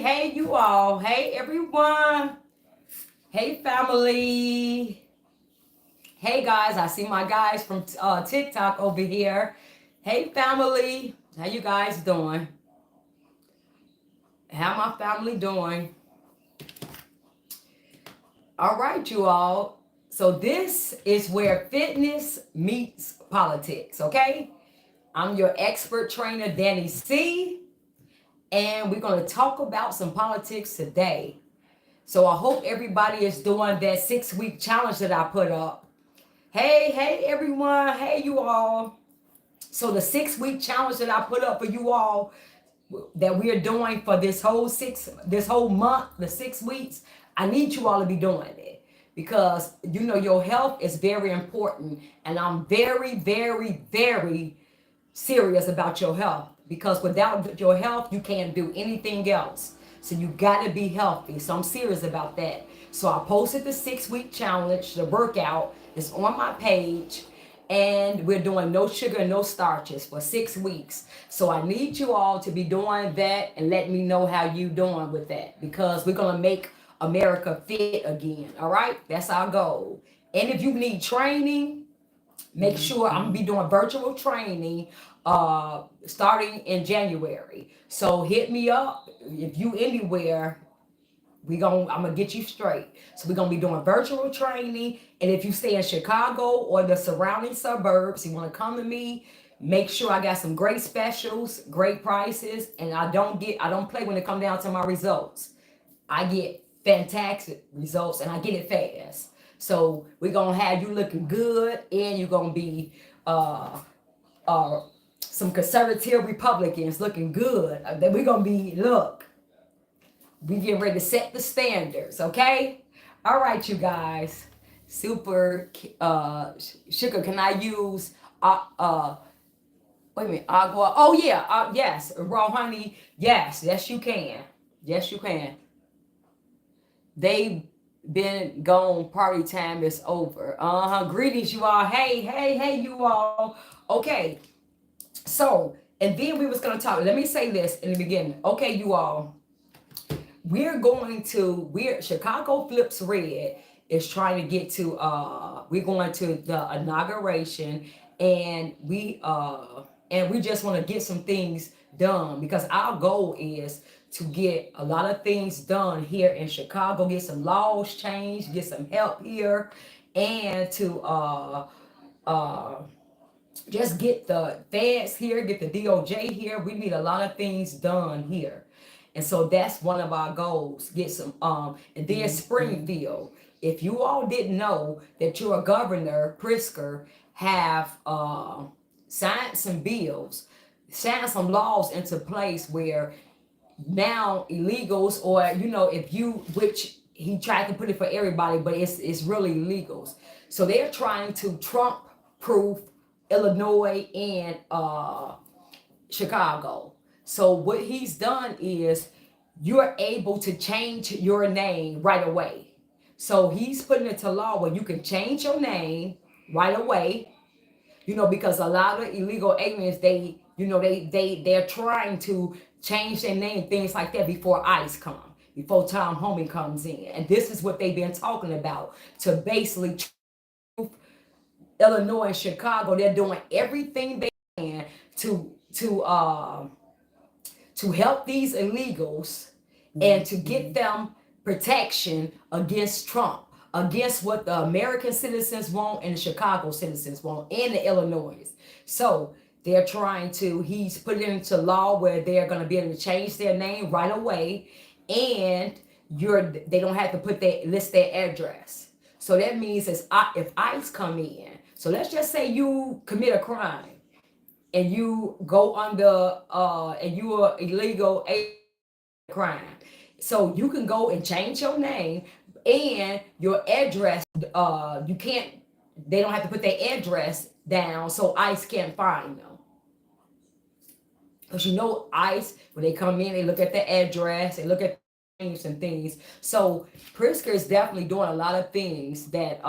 Hey, you all. Hey, everyone. Hey, family. Hey, guys. I see my guys from TikTok over here. Hey, family. How you guys doing? How my family doing? All right, you all. So this is where fitness meets politics, okay? I'm your expert trainer, Danny C, and we're going to talk about some politics today. So I hope everybody is doing that 6 week challenge that I put up. Hey, everyone. Hey, you all. So the 6 week challenge that I put up for you all that we are doing for this whole month, the 6 weeks, I need you all to be doing it because your health is very important. And I'm very, very, very serious about your health because without your health, you can't do anything else. So you got to be healthy. So I'm serious about that. So I posted the 6 week challenge, the workout is on my page, and we're doing no sugar and no starches for 6 weeks. So I need you all to be doing that and let me know how you doing with that because we're going to make America fit again. All right. That's our goal. And if you need training, make sure I'm gonna be doing virtual training starting in January. So hit me up if you anywhere. I'm gonna get you straight. So we're gonna be doing virtual training. And if you stay in Chicago or the surrounding suburbs, you wanna come to me, make sure I got some great specials, great prices, and I don't play when it comes down to my results. I get fantastic results and I get it fast. So we're gonna have you looking good, and you're gonna be uh uh some conservative Republicans looking good. That we're gonna be we getting ready to set the standards, okay? All right, you guys. Super sugar. Can I use wait a minute, agua? Oh yeah, yes, raw honey. Yes, you can. Yes, you can. They been gone. Party time is over. Greetings, you all. Hey, you all. Okay. So, and then we was gonna talk. Let me say this in the beginning. Okay, you all. We're Chicago Flips Red is trying to get to. We're going to the inauguration, and we just want to get some things done because our goal is to get a lot of things done here in Chicago, get some laws changed, get some help here, and to uh just get the feds here, get the DOJ here. We need a lot of things done here. And so that's one of our goals. Get some and then Springfield. If you all didn't know that your governor, Prisker, have signed some bills, signed some laws into place where now illegals, or if you, which he tried to put it for everybody, but it's really illegals. So they're trying to Trump proof Illinois and Chicago. So what he's done is you're able to change your name right away. So he's putting it to law where you can change your name right away. Because a lot of illegal aliens, they're trying to change their name, things like that, before ICE come, before Tom Homie comes in. And this is what they've been talking about to basically Illinois and Chicago. They're doing everything they can to to uh to help these illegals and to get them protection against Trump, against what the American citizens want and the Chicago citizens want and the Illinois. So they're trying to, he's put it into law where they're going to be able to change their name right away, and they don't have to list their address. So that means if ICE come in, so let's just say you commit a crime and you go under and you are illegal crime. So you can go and change your name and your address. You can't. They don't have to put their address down, so ICE can't find them. Because ICE, when they come in, they look at the address, they look at names and things. So Pritzker is definitely doing a lot of things that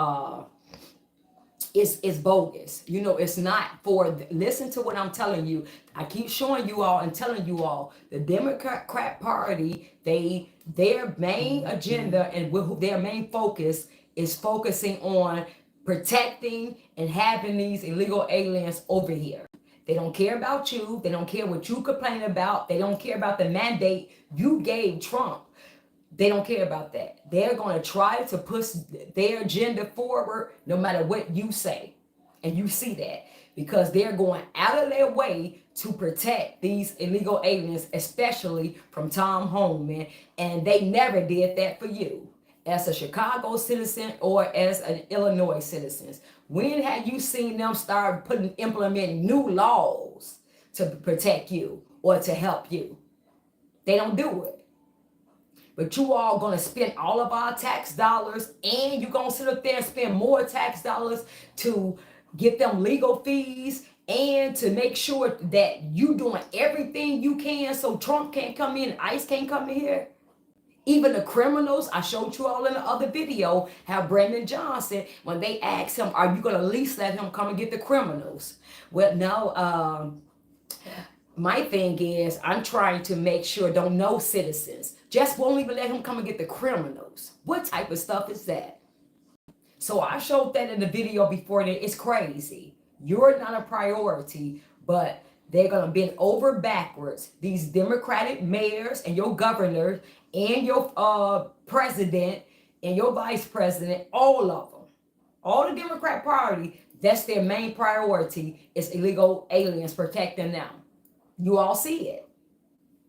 It's bogus. You know, it's not for, listen to what I'm telling you. I keep showing you all and telling you all, the Democrat Party, their main agenda and their main focus is focusing on protecting and having these illegal aliens over here. They don't care about you. They don't care what you complain about. They don't care about the mandate you gave Trump. They don't care about that. They're going to try to push their agenda forward no matter what you say. And you see that because they're going out of their way to protect these illegal aliens, especially from Tom Homan. And they never did that for you as a Chicago citizen or as an Illinois citizen. When have you seen them start implementing new laws to protect you or to help you? They don't do it. But you all gonna spend all of our tax dollars, and you're gonna sit up there and spend more tax dollars to get them legal fees and to make sure that you doing everything you can so Trump can't come in, ICE can't come in here. Even the criminals, I showed you all in the other video how Brandon Johnson, when they asked him, are you gonna at least let him come and get the criminals? Well, no, my thing is, I'm trying to make sure don't no citizens just won't even let him come and get the criminals. What type of stuff is that? So I showed that in the video before that. It's crazy. You're not a priority, but they're going to bend over backwards. These Democratic mayors and your governors and your president and your vice president, all of them, all the Democrat Party, that's their main priority is illegal aliens, protecting them. You all see it.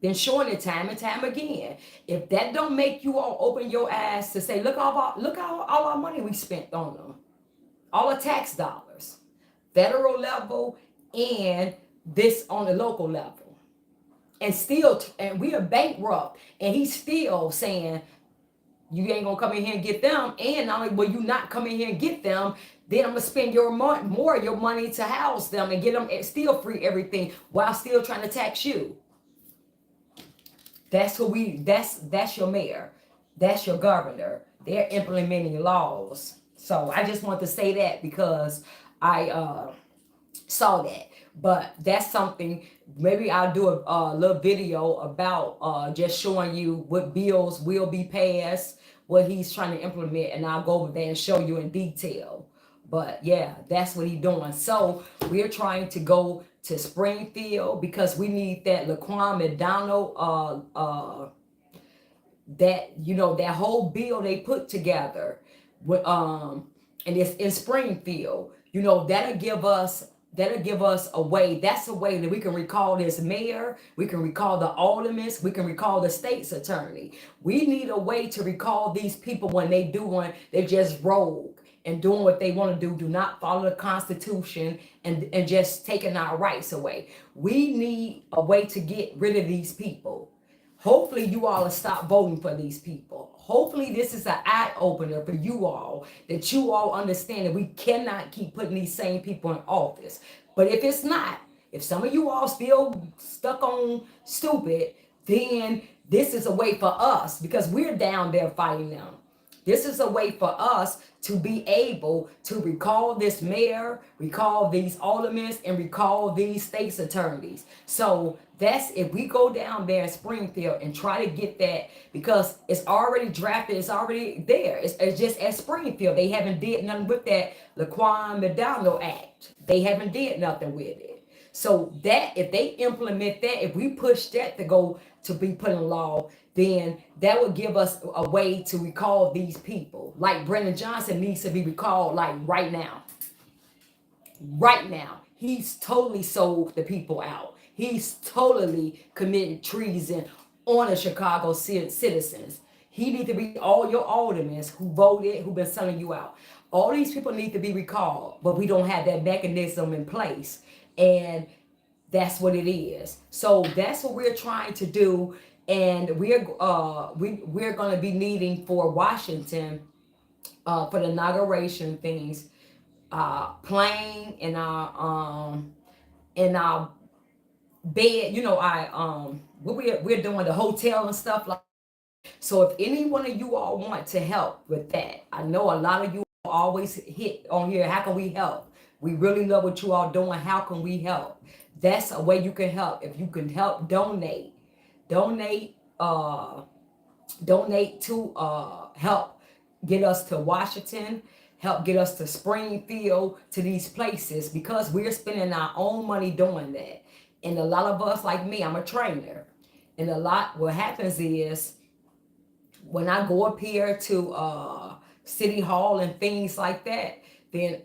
Been showing it time and time again. If that don't make you all open your eyes to say, look how all our money we spent on them, all the tax dollars, federal level and this on the local level, and still, and we are bankrupt, and he's still saying you ain't gonna come in here and get them, and not only will you not come in here and get them, then I'm gonna spend more of your money to house them and get them still free everything while still trying to tax you. That's your mayor. That's your governor. They're implementing laws. So I just want to say that because I saw that. But that's something, maybe I'll do a little video about just showing you what bills will be passed, what he's trying to implement, and I'll go over there and show you in detail. But yeah, that's what he's doing. So we're trying to go to Springfield because we need that Laquan McDonald, that, you know, that whole bill they put together with, and it's in Springfield. You know, that'll give us a way. That's a way that we can recall this mayor, we can recall the aldermen, we can recall the state's attorney. We need a way to recall these people when they just rogue and doing what they want to do not follow the Constitution and just taking our rights away. We need a way to get rid of these people. Hopefully you all will stop voting for these people. Hopefully this is an eye opener for you all, that you all understand that we cannot keep putting these same people in office. But if it's not, if some of you all still stuck on stupid, then this is a way for us, because we're down there fighting them. This is a way for us to be able to recall this mayor, recall these aldermen, and recall these state's attorneys. So that's, if we go down there in Springfield and try to get that, because it's already drafted, it's already there. It's just at Springfield. They haven't did nothing with that Laquan McDonald Act. They haven't did nothing with it. So that, if they implement that, if we push that to be put in law, then that would give us a way to recall these people. Like Brandon Johnson needs to be recalled, like right now. Right now. He's totally sold the people out. He's totally committed treason on the Chicago citizens. He needs to be, all your aldermen who voted, who've been selling you out. All these people need to be recalled, but we don't have that mechanism in place. And that's what it is. So that's what we're trying to do. And we're going to be needing for Washington for the inauguration things, plane and our bed, you know, we're doing the hotel and stuff like that. So if any one of you all want to help with that, I know a lot of you always hit on here. How can we help? We really love what you all doing. How can we help? That's a way you can help. If you can help, donate, donate to help get us to Washington, help get us to Springfield, to these places, because we're spending our own money doing that. And a lot of us, like me, I'm a trainer, and what happens is when I go up here to City Hall and things like that, then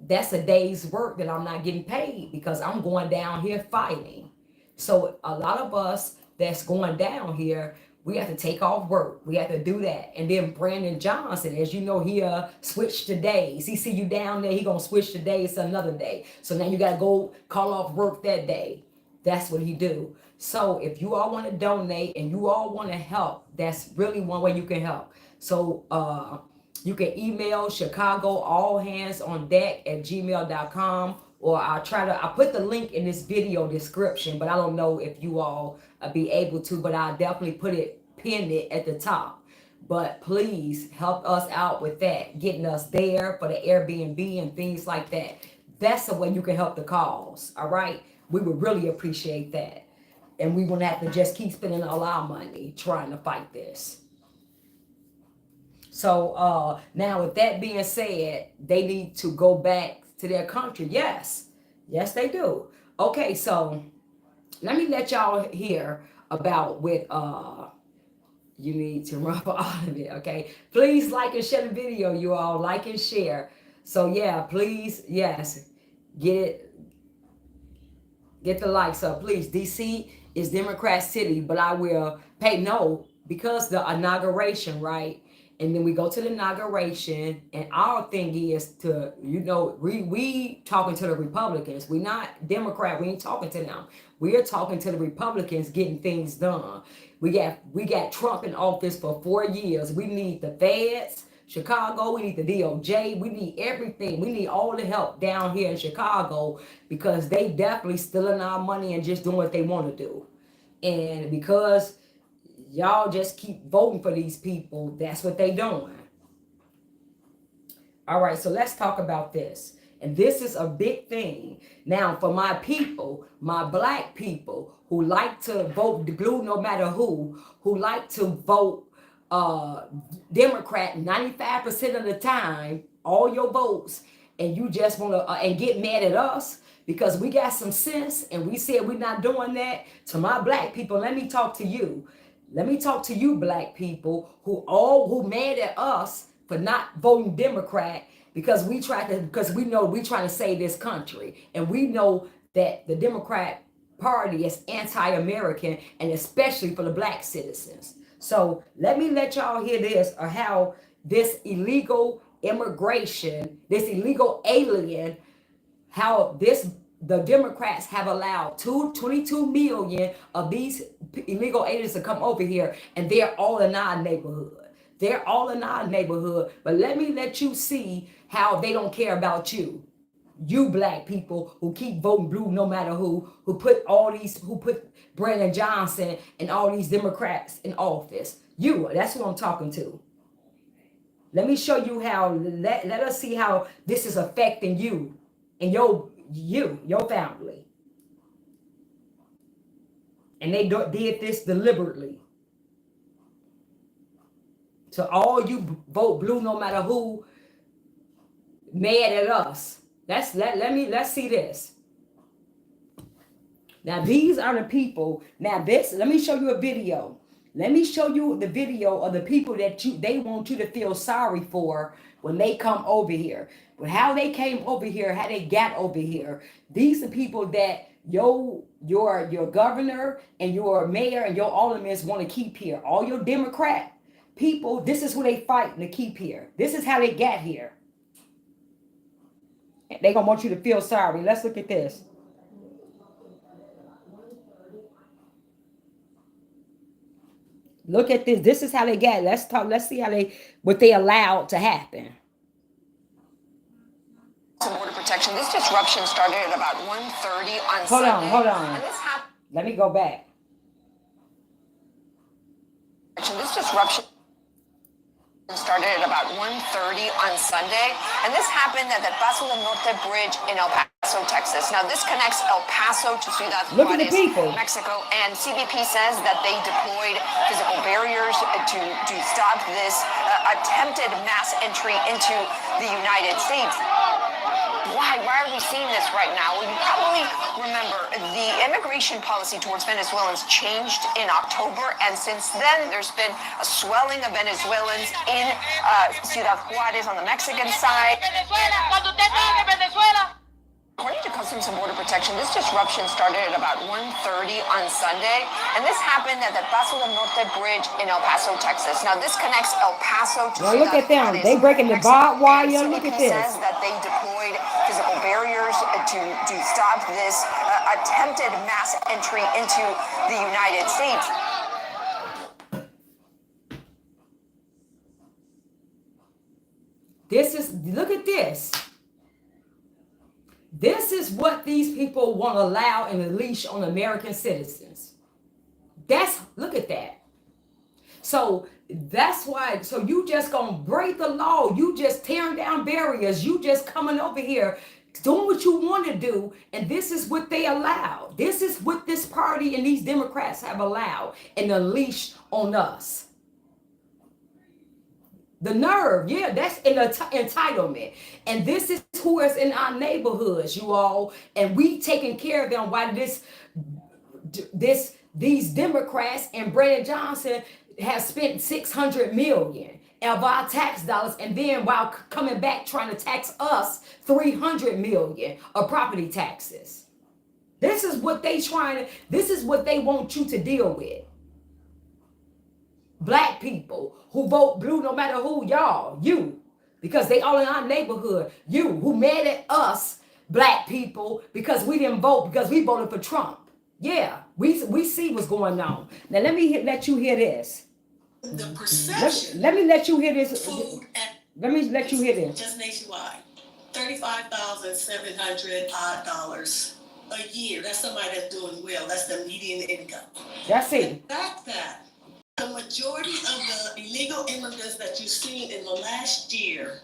that's a day's work that I'm not getting paid, because I'm going down here fighting. So a lot of us that's going down here, we have to take off work. We have to do that. And then Brandon Johnson, as you know, he switched to days. He see you down there, he gonna switch to days to another day. So now you gotta go call off work that day. That's what he do. So if you all want to donate and you all want to help, that's really one way you can help. So you can email Chicago all hands on deck at gmail.com, or I put the link in this video description, but I don't know if you all be able to, but I'll definitely pin it at the top. But please help us out with that, getting us there for the Airbnb and things like that. That's the way you can help the cause. All right, we would really appreciate that. And we won't have to just keep spending all our money trying to fight this. So now with that being said, they need to go back to their country. Yes, they do. Okay, so let me let y'all hear about with you need to run for all of it. Okay, please like and share the video, you all. Like and share. So yeah, please, yes, get the likes up, please. DC is Democrat city, but I will pay because the inauguration, right? And then we go to the inauguration, and our thing is to, we talking to the Republicans. We not Democrat. We ain't talking to them. We are talking to the Republicans, getting things done. We got Trump in office for 4 years. We need the feds, Chicago. We need the DOJ. We need everything. We need all the help down here in Chicago, because they definitely stealing our money and just doing what they want to do. And because y'all just keep voting for these people, that's what they doing. All right, so let's talk about this. And this is a big thing. Now, for my people, my black people who like to vote the glue no matter who like to vote Democrat 95% of the time, all your votes, and you just want to and get mad at us because we got some sense and we said we're not doing that. To my black people, let me talk to you. Let me talk to you, black people, who mad at us for not voting Democrat, because we know we trying to save this country, and we know that the Democrat Party is anti-American, and especially for the black citizens. So let me let y'all hear this, or how this illegal immigration, this illegal alien, how the Democrats have allowed 22 million of these illegal aliens to come over here, and they're all in our neighborhood. They're all in our neighborhood. But let me let you see how they don't care about you. You black people who keep voting blue no matter who put Brandon Johnson and all these Democrats in office. That's who I'm talking to. Let me show you how, let us see how this is affecting you and your family. And they did this deliberately. So all you vote blue no matter who mad at us. Let's see this. Now these are the people. Now let me show you a video. Let me show you the video of the people that they want you to feel sorry for when they come over here. But how they came over here, how they got over here. These are people that your governor and your mayor and your aldermen want to keep here. All your Democrat people, this is who they fighting to keep here. This is how they got here. They gonna want you to feel sorry. Let's look at this. Look at this. This is how they got. Let's see what they allowed to happen. Border protection. This disruption started at about 1:30 on Sunday. Hold on. And this happened. Let me go back. This disruption. Started at about 1:30 on Sunday, and this happened at the Paso del Norte Bridge in El Paso, Texas. Now, this connects El Paso to Ciudad Juarez, Mexico, and CBP says that they deployed physical barriers to stop this attempted mass entry into the United States. Why are we seeing this right now? Well, you probably remember the immigration policy towards Venezuelans changed in October, and since then there's been a swelling of Venezuelans in Ciudad Juarez on the Mexican side. According to Customs and Border Protection, this disruption started at about 1:30 on Sunday, and this happened at the Paso del Norte Bridge in El Paso, Texas. Now, this connects El Paso to Ciudad Juarez. Look at them. They breaking the barbed wire. Look at this. Says that they deployed physical barriers to stop this attempted mass entry into the United States. Look at this. This is what these people want to allow and unleash on American citizens. Look at that. So that's why, so you just gonna break the law. You just tearing down barriers. You just coming over here doing what you want to do. And this is what they allow. This is what this party and these Democrats have allowed and unleashed on us. The nerve, yeah, that's an entitlement. And this is who is in our neighborhoods, you all. And we taking care of them while these Democrats and Brandon Johnson have spent $600 million of our tax dollars, and then while coming back trying to tax us $300 million of property taxes. This is what this is what they want you to deal with. Black people who vote blue, no matter who, you, because they all in our neighborhood. You who mad at us, black people, because we didn't vote, because we voted for Trump. Yeah, we see what's going on. Now let me let you hear this. The perception. Let me let you hear this. Let me let you hear this. Just nationwide, $35,700 a year. That's somebody that's doing well. That's the median income. That's it. The fact that the majority of the illegal immigrants that you've seen in the last year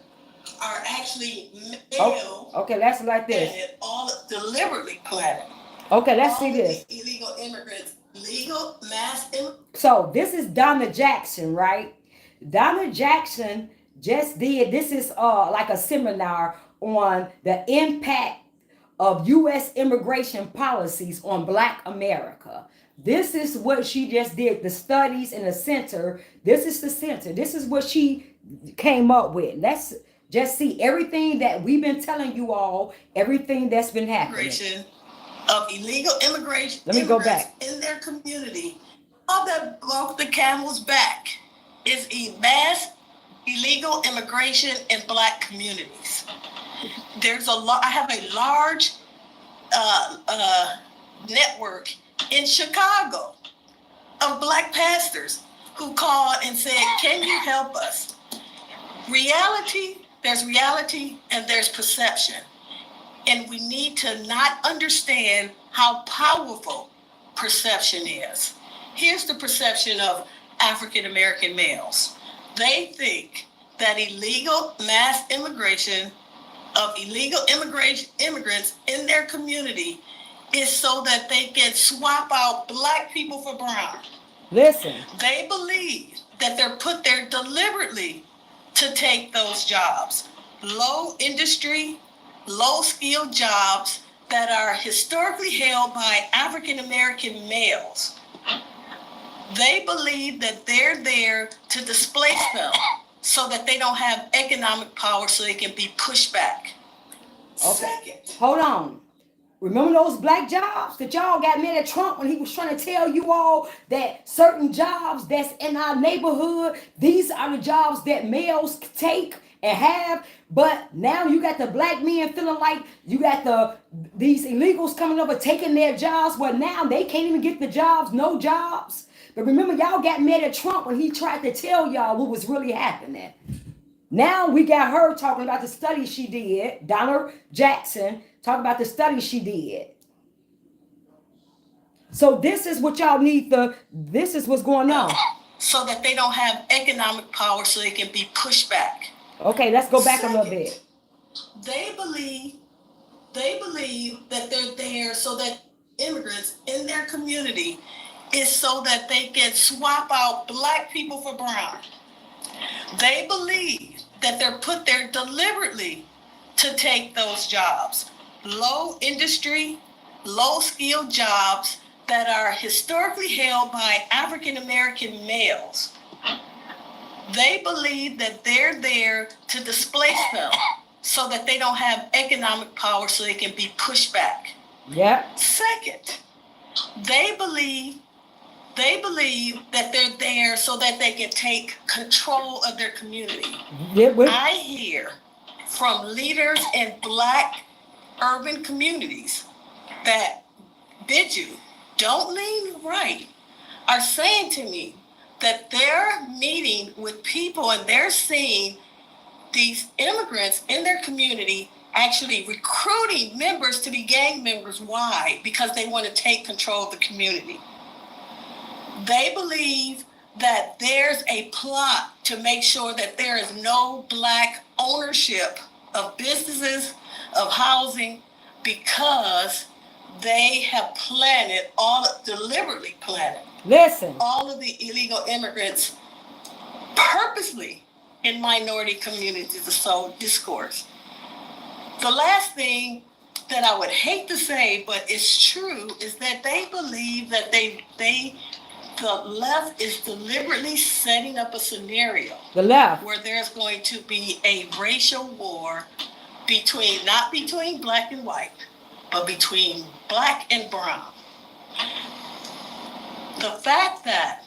are actually male. Okay, let's like this. And all deliberately planned. Okay, let's see this. Illegal immigrants, legal mass immigrants. So this is Donna Jackson, right? Donna Jackson just did, this is like a seminar on the impact of U.S. immigration policies on Black America. This is what she just did, the studies in the center. This is the center. This is what she came up with. Let's just see everything that we've been telling you all, everything that's been happening. Of illegal immigration. Let me go back. In their community. All that broke the camel's back is a mass illegal immigration in Black communities. I have a large network in Chicago of Black pastors who called and said, can you help us? There's reality and there's perception. And we need to not understand how powerful perception is. Here's the perception of African American males. They think that illegal mass immigration of illegal immigrants in their community is so that they can swap out Black people for brown. Listen. They believe that they're put there deliberately to take those jobs. Low industry, low-skilled jobs that are historically held by African American males. They believe that they're there to displace them so that they don't have economic power, so they can be pushed back. Okay. Second. Hold on. Remember those Black jobs that y'all got mad at Trump when he was trying to tell you all that certain jobs that's in our neighborhood, these are the jobs that males take and have, but now you got the Black men feeling like you got these illegals coming up and taking their jobs. Well, now they can't even get the jobs, no jobs. But remember, y'all got mad at Trump when he tried to tell y'all what was really happening. Now we got her talking about the study she did, Donna Jackson, talking about the study she did. So this is what y'all need this is what's going on. so that they don't have economic power so they can be pushed back. Okay, let's go back a little bit. They believe that they're there so that immigrants in their community is so that they can swap out black people for brown. They believe that they're put there deliberately to take those jobs. Low industry, low skilled jobs that are historically held by African American males. They believe that they're there to displace them so that they don't have economic power so they can be pushed back. Yeah. Second, they believe that they're there so that they can take control of their community. I hear from leaders in black urban communities that bid you, don't lean right, are saying to me that they're meeting with people and they're seeing these immigrants in their community actually recruiting members to be gang members. Why? Because they want to take control of the community. They believe that there's a plot to make sure that there is no black ownership of businesses, of housing, because they have deliberately planted all of the illegal immigrants purposely in minority communities to sow discourse. The last thing that I would hate to say, but it's true, is that they believe that the left is deliberately setting up a scenario where there's going to be a racial war not between black and white, but between black and brown. The fact that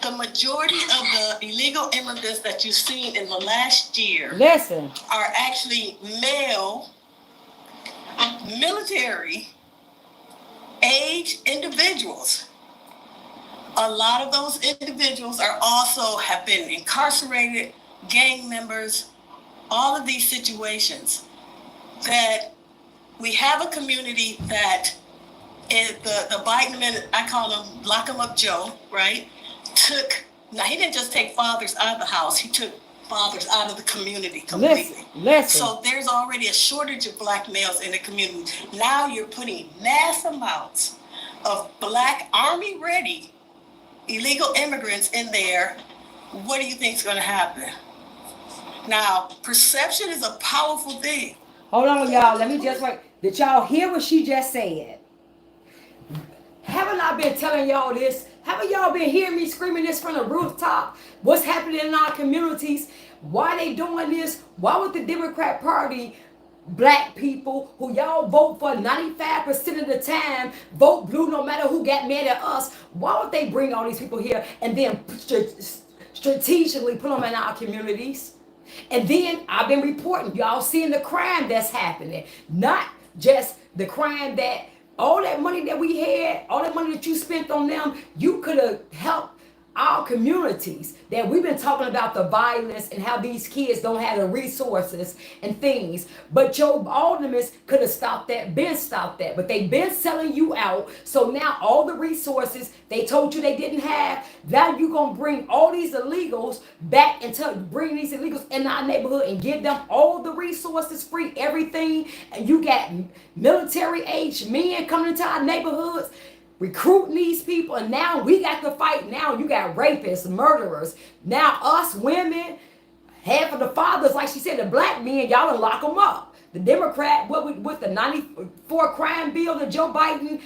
the majority of the illegal immigrants that you've seen in the last year are actually male, military age individuals. A lot of those individuals have been incarcerated, gang members, all of these situations. That we have a community that is the Biden minute, I call him Lock 'em Up Joe, right? He didn't just take fathers out of the house, he took fathers out of the community completely. So there's already a shortage of black males in the community. Now you're putting mass amounts of black army ready illegal immigrants in there. What do you think is going to happen? Now, perception is a powerful thing. Hold on, y'all. Let me just wait. Did y'all hear what she just said? Haven't I been telling y'all this? Haven't y'all been hearing me screaming this from the rooftop? What's happening in our communities? Why they doing this? Why would the Democrat Party, black people who y'all vote for 95% of the time, vote blue no matter who got mad at us, why would they bring all these people here and then strategically put them in our communities? And then I've been reporting, y'all seeing the crime that's happening. Not just the crime that all that money that we had, all that money that you spent on them, you could have helped our communities. That we've been talking about the violence and how these kids don't have the resources and things. But Joe Alderman could have stopped that, but they've been selling you out. So now all the resources they told you they didn't have, now you're going to bring all these illegals back and bring these illegals in our neighborhood and give them all the resources, free everything. And you got military age men coming into our neighborhoods, recruiting these people, and now we got to fight. Now you got rapists, murderers. Now us women, half of the fathers, like she said, the black men, y'all done lock them up. The Democrat, with the 94 crime bill that Joe Biden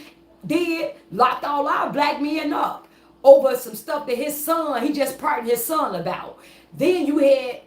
did, locked all our black men up over some stuff that he just pardoned his son about. Then you had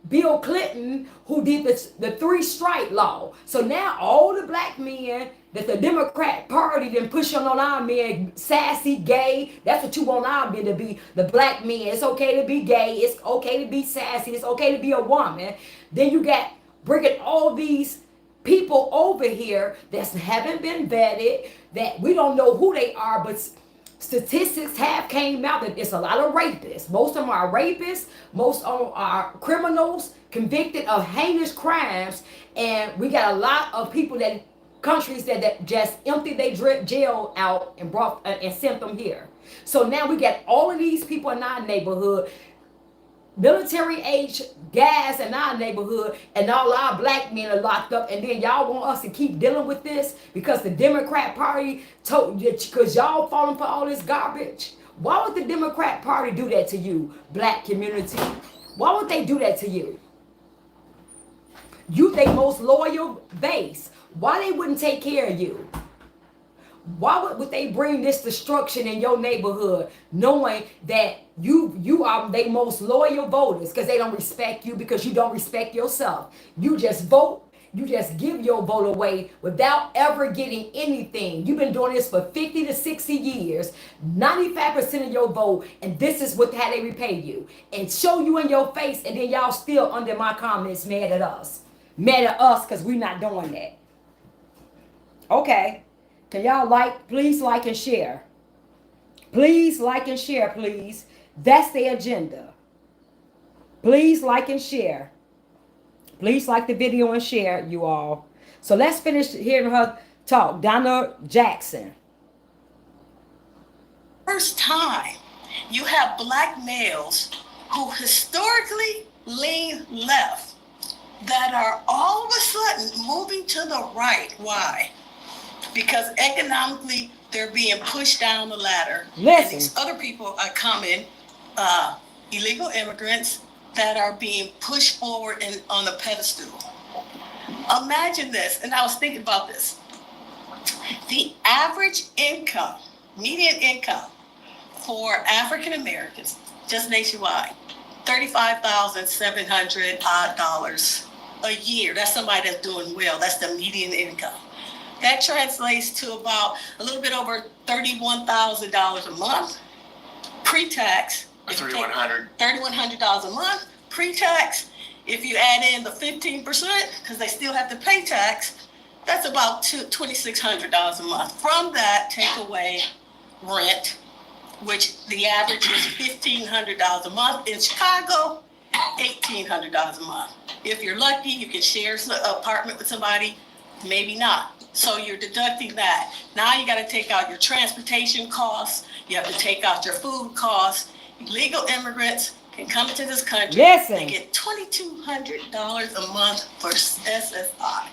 Bill Clinton, who did the 3-strike law. So now all the black men that the Democrat Party then push on our men, sassy, gay, that's what you want our men to be, the black men. It's okay to be gay, it's okay to be sassy, it's okay to be a woman. Then you got bringing all these people over here that haven't been vetted, that we don't know who they are, but statistics have came out that it's a lot of rapists. Most of them are rapists. Most of them are criminals convicted of heinous crimes. And we got a lot of people countries that just emptied their jail out and sent them here. So now we got all of these people in our neighborhood, military age guys in our neighborhood, and all our black men are locked up, and then y'all want us to keep dealing with this because the Democrat Party told you, because y'all falling for all this garbage. Why would the Democrat Party do that to you, black community? Why would they do that to you? You they most loyal base. Why they wouldn't take care of you? Why would they bring this destruction in your neighborhood, knowing that you are their most loyal voters, because they don't respect you, because you don't respect yourself. You just vote. You just give your vote away without ever getting anything. You've been doing this for 50 to 60 years, 95% of your vote, and this is how they repay you. And show you in your face, and then y'all still under my comments mad at us. Mad at us because we're not doing that. Okay. Can y'all please like and share. Please like and share, please. That's the agenda. Please like and share. Please like the video and share, you all. So let's finish hearing her talk. Donna Jackson. First time you have black males who historically lean left that are all of a sudden moving to the right. Why? Because economically they're being pushed down the ladder. Listen. And these other people are coming, illegal immigrants that are being pushed forward on a pedestal. Imagine this, and I was thinking about this. The average income, median income for African Americans, just nationwide, $35,700 a year. That's somebody that's doing well. That's the median income. That translates to about a little bit over $31,000 a month pre-tax. $3,100 a month pre-tax. If you add in the 15%, because they still have to pay tax, that's about $2,600 a month. From that, take away rent, which the average is $1,500 a month. In Chicago, $1,800 a month. If you're lucky, you can share an apartment with somebody, maybe not. So you're deducting that. Now you got to take out your transportation costs. You have to take out your food costs. Illegal immigrants can come into this country. Listen. They get $2,200 a month for SSI.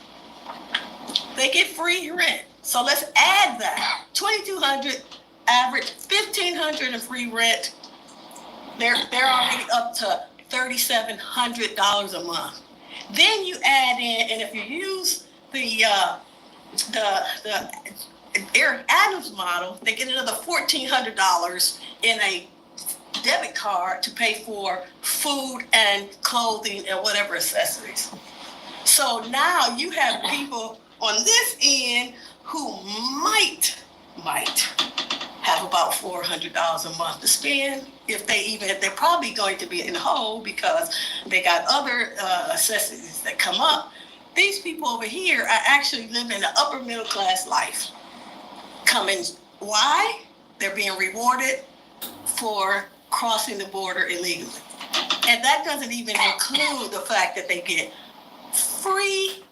They get free rent. So let's add that. $2,200 average, $1,500 in free rent. They're already up to $3,700 a month. Then you add in, and if you use the Eric Adams model, they get another $1,400 in a debit card to pay for food and clothing and whatever accessories. So now you have people on this end who might have about $400 a month to spend. If they're probably going to be in the hole because they got other accessories that come up. These people over here are actually living an upper middle class life. Why? They're being rewarded for crossing the border illegally. And that doesn't even include the fact that they get free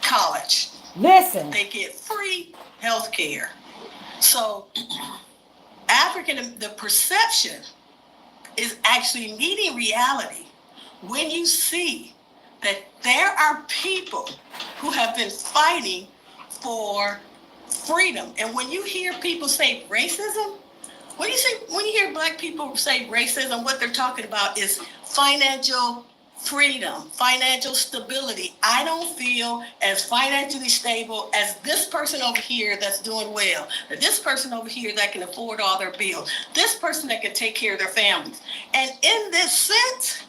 college. Listen. They get free health care. So the perception is actually meeting reality when you see that there are people who have been fighting for freedom. And when you hear people say racism, when you hear black people say racism, what they're talking about is financial freedom, financial stability. I don't feel as financially stable as this person over here that's doing well, or this person over here that can afford all their bills, this person that can take care of their families. And in this sense,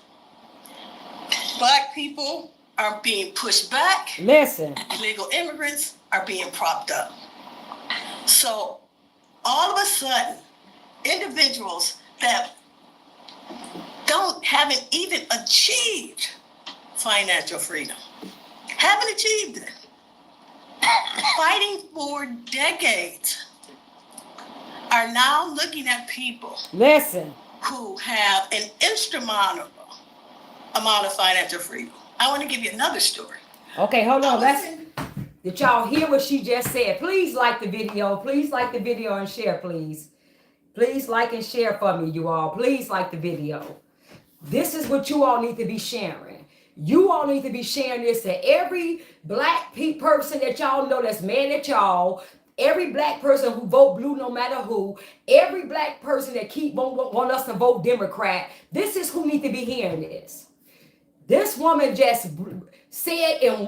black people are being pushed back. Listen. Illegal immigrants are being propped up. So all of a sudden, individuals that haven't even achieved financial freedom, haven't achieved it, fighting for decades, are now looking at people Listen. who have an insurmountable amount of financial freedom. I want to give you another story. Okay, hold on. Did y'all hear what she just said? Please like the video. Please like the video and share, please. Please like and share for me, you all. Please like the video. This is what you all need to be sharing. You all need to be sharing this to every black person that y'all know that's mad at y'all. Every black person who vote blue no matter who. Every black person that want us to vote Democrat. This is who need to be hearing this. This woman just said in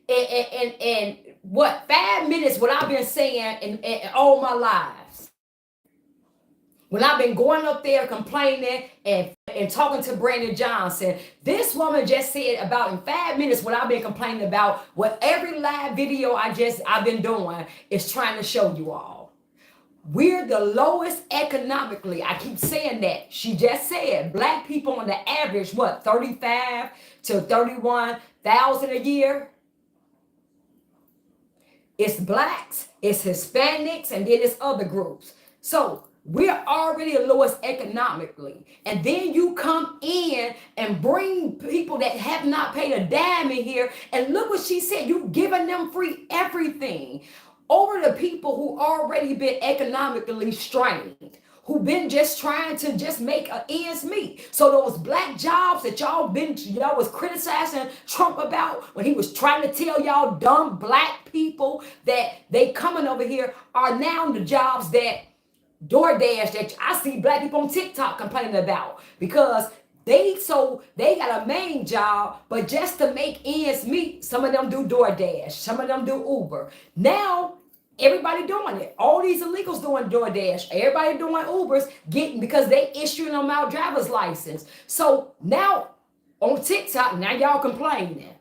in what, 5 minutes what I've been saying in all my lives. When I've been going up there complaining and talking to Brandon Johnson, this woman just said about in 5 minutes what I've been complaining about, what every live video I've been doing is trying to show you all. We're the lowest economically. I keep saying that. She just said black people on the average, what, 35 to 31,000 a year? It's blacks, it's Hispanics, and then it's other groups. So we're already the lowest economically. And then you come in and bring people that have not paid a dime in here. And look what she said. You've given them free everything over the people who already been economically strained, who been just trying to just make ends meet. So those black jobs that y'all was criticizing Trump about when he was trying to tell y'all dumb black people that they coming over here are now the jobs that DoorDash that I see black people on TikTok complaining about, because they got a main job, but just to make ends meet, some of them do DoorDash, some of them do Uber. Now everybody doing it. All these illegals doing DoorDash, everybody doing Ubers, because they issuing them out driver's license. So now on TikTok, now y'all complaining.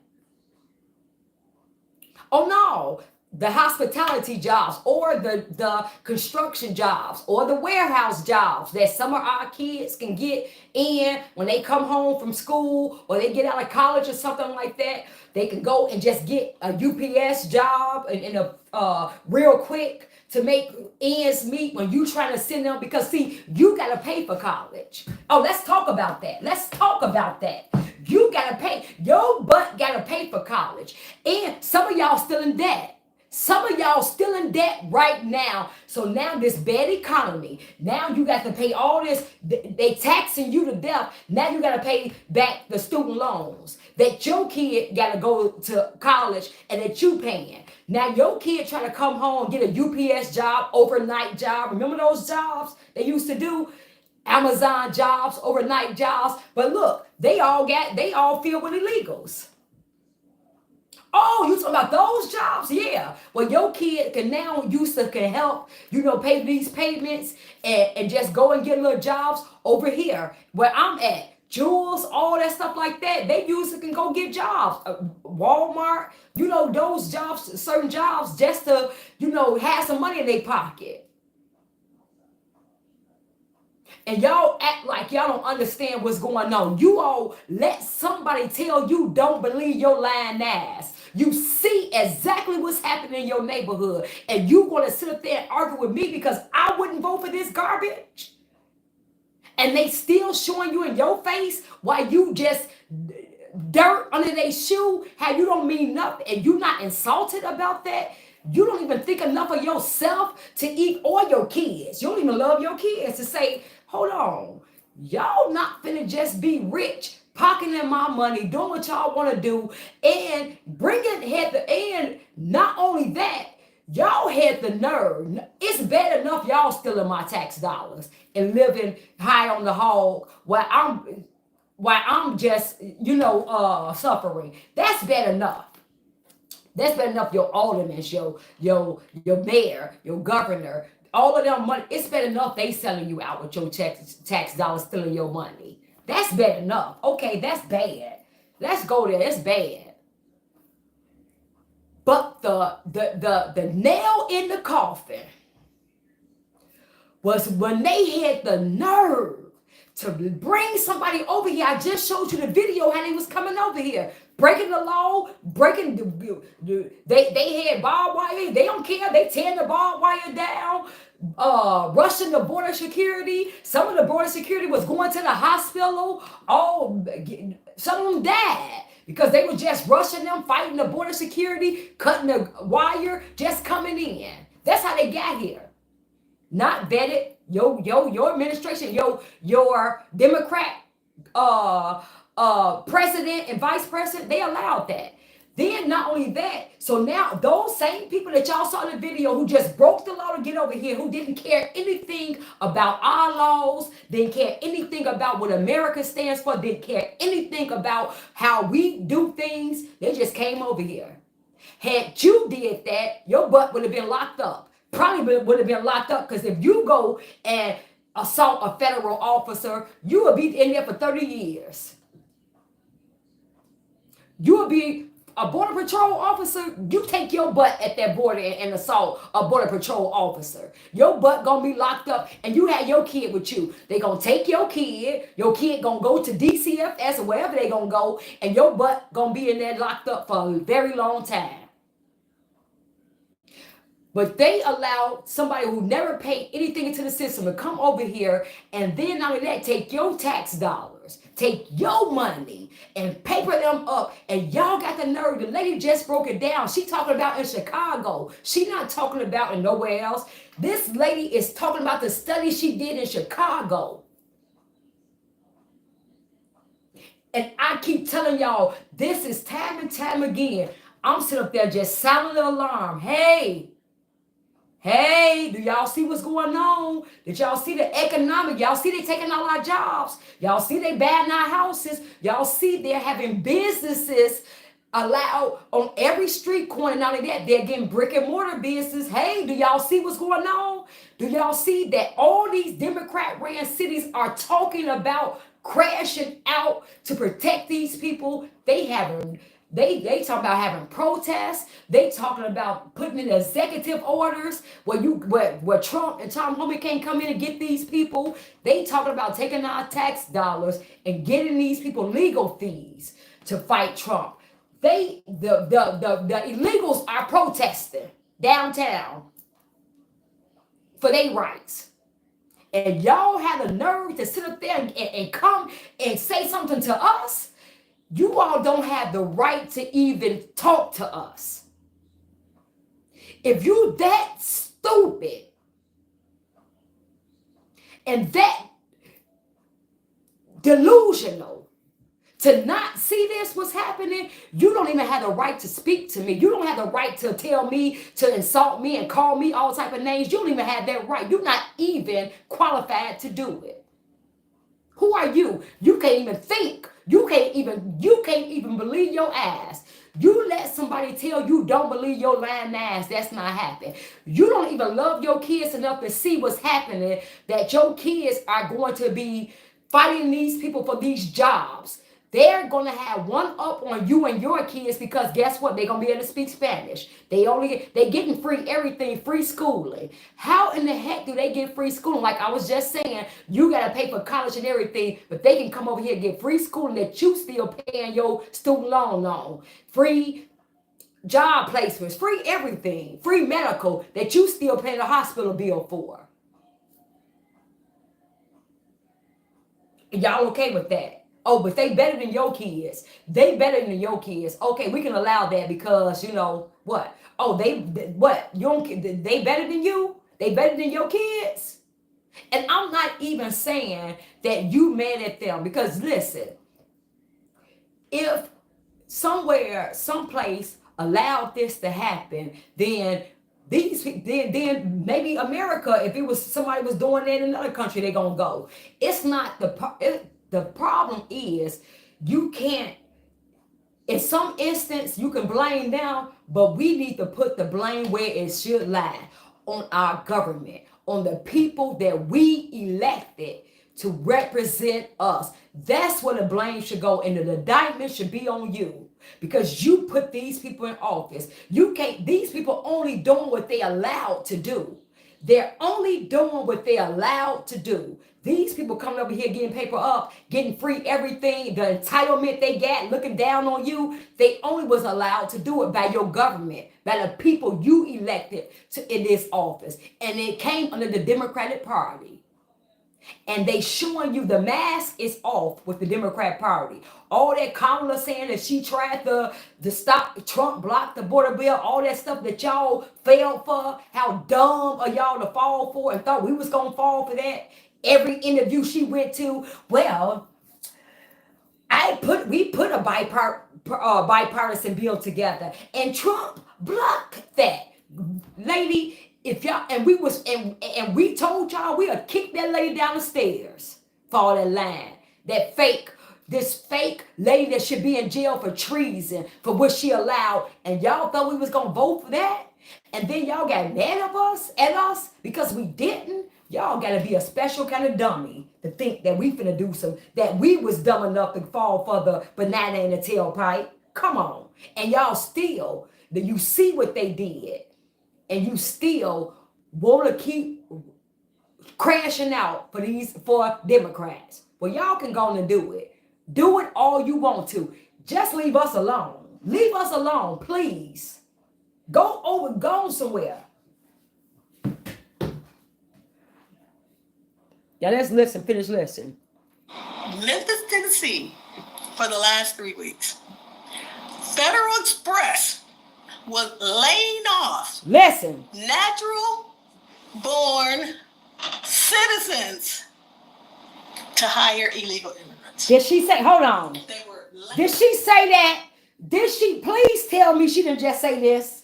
Oh no, the hospitality jobs or the construction jobs or the warehouse jobs that some of our kids can get in when they come home from school or they get out of college or something like that. They can go and just get a UPS job in a real quick to make ends meet when you trying to send them, because see, you got to pay for college. Oh, let's talk about that. Let's talk about that. You got to pay. Your butt got to pay for college. And some of y'all still in debt. Some of y'all still in debt right now. So now this bad economy, now you got to pay all this. They taxing you to death. Now you got to pay back the student loans that your kid got to go to college and that you paying. Now your kid trying to come home, get a UPS job, overnight job. Remember those jobs they used to do? Amazon jobs, overnight jobs. But look, they all filled with illegals. Oh, you talking about those jobs? Yeah. Well, your kid can help, pay these payments and just go and get little jobs over here where I'm at. Jules, all that stuff like that. They can go get jobs. Walmart, those jobs, certain jobs just to, have some money in their pocket. And y'all act like y'all don't understand what's going on. You all let somebody tell you don't believe your lying ass. You see exactly what's happening in your neighborhood. And you want to sit up there and argue with me because I wouldn't vote for this garbage? And they still showing you in your face why you just dirt under their shoe, how you don't mean nothing, and you not insulted about that? You don't even think enough of yourself to eat or your kids. You don't even love your kids to say, hold on, y'all not finna just be rich, pocketing my money, doing what y'all want to do, and and not only that, y'all had the nerve. It's bad enough y'all stealing my tax dollars and living high on the hog while I'm just, suffering. That's bad enough. That's bad enough. Your aldermen, your mayor, your governor, all of them money. It's bad enough they selling you out with your tax dollars, stealing your money. That's bad enough. Okay, that's bad. Let's go there. It's bad. But the nail in the coffin was when they had the nerve to bring somebody over here. I just showed you the video how they was coming over here, breaking the law, breaking they had barbed wire. They don't care. They tearing the barbed wire down, rushing the border security. Some of the border security was going to the hospital. Some of them died because they were just rushing them, fighting the border security, cutting the wire, just coming in. That's how they got here. Not vetted, Your administration, your Democrat president and vice president, they allowed that. Then not only that, so now those same people that y'all saw in the video who just broke the law to get over here, who didn't care anything about our laws, didn't care anything about what America stands for, didn't care anything about how we do things, they just came over here. Had you did that, your butt would have been locked up. Probably would have been locked up, because if you go and assault a federal officer, you will be in there for 30 years. You will be a border patrol officer. You take your butt at that border and assault a border patrol officer. Your butt gonna be locked up, and you have your kid with you. They gonna take your kid gonna go to DCFS or wherever they gonna go, and your butt gonna be in there locked up for a very long time. But they allowed somebody who never paid anything into the system to come over here, and then not only that, take your tax dollars, take your money, and paper them up. And y'all got the nerve. The lady just broke it down. She talking about in Chicago. She not talking about in nowhere else. This lady is talking about the study she did in Chicago. And I keep telling y'all, this is time and time again. I'm sitting up there just sounding the alarm. Hey, do y'all see what's going on? Did y'all see the economic? Y'all see they taking all our jobs. Y'all see they buying our houses. Y'all see they're having businesses allowed on every street corner. Not only that, they're getting brick and mortar business. Hey, do y'all see what's going on? Do y'all see that all these Democrat-ran cities are talking about crashing out to protect these people? They talking about having protests. They talking about putting in executive orders where Trump and Tom Homan can't come in and get these people. They talking about taking our tax dollars and getting these people legal fees to fight Trump. The illegals are protesting downtown for their rights. And y'all have the nerve to sit up there and come and say something to us. You all don't have the right to even talk to us. If you that stupid and that delusional to not see this what's happening, you don't even have the right to speak to me. You don't have the right to tell me, to insult me and call me all type of names. You don't even have that right. You're not even qualified to do it. Who are you? You can't even think. You can't even believe your eyes. You let somebody tell you don't believe your lying eyes. That's not happening. You don't even love your kids enough to see what's happening, that your kids are going to be fighting these people for these jobs. They're going to have one up on you and your kids, because guess what? They're going to be able to speak Spanish. They getting free everything, free schooling. How in the heck do they get free schooling? Like I was just saying, you got to pay for college and everything, but they can come over here and get free schooling that you still paying your student loan on. Free job placements, free everything, free medical that you still paying the hospital bill for. Y'all okay with that? Oh, but they better than your kids. They better than your kids. Okay, we can allow that because, you know, what? Oh, what? They better than you? They better than your kids? And I'm not even saying that you mad at them, because listen, if someplace allowed this to happen, then then maybe America, if it was somebody was doing that in another country, they're gonna go. It's not the problem is you can't, in some instance, you can blame them, but we need to put the blame where it should lie, on our government, on the people that we elected to represent us. That's where the blame should go, and the indictment should be on you, because you put these people in office. These people only doing what they allowed to do. They're only doing what they're allowed to do. These people coming over here getting paper up, getting free everything, the entitlement they got, looking down on you, they only was allowed to do it by your government, by the people you elected in this office. And it came under the Democratic Party. And they showing you the mask is off with the Democrat Party. All that Kamala saying that she tried to stop Trump, block the border bill, all that stuff that y'all fell for, how dumb are y'all to fall for and thought we was going to fall for that. Every interview she went to, well, we put a bipartisan bill together, and Trump blocked that. Lady, if y'all and we told y'all we'll kick that lady down the stairs for all that lying. This fake lady that should be in jail for treason for what she allowed, and y'all thought we was gonna vote for that, and then y'all got mad at us because we didn't. Y'all gotta be a special kind of dummy to think that we finna do that we was dumb enough to fall for the banana in the tailpipe. Come on. And y'all still, you see what they did, and you still wanna keep crashing out for Democrats. Well, y'all can go on and do it. Do it all you want to. Just leave us alone. Leave us alone, please. Go somewhere. Yeah, let's listen. Finish listening. Memphis, Tennessee, for the last 3 weeks. Federal Express was laying off. Listen. Natural born citizens to hire illegal immigrants. Did she say, hold on. Did she say that? Please tell me she didn't just say this.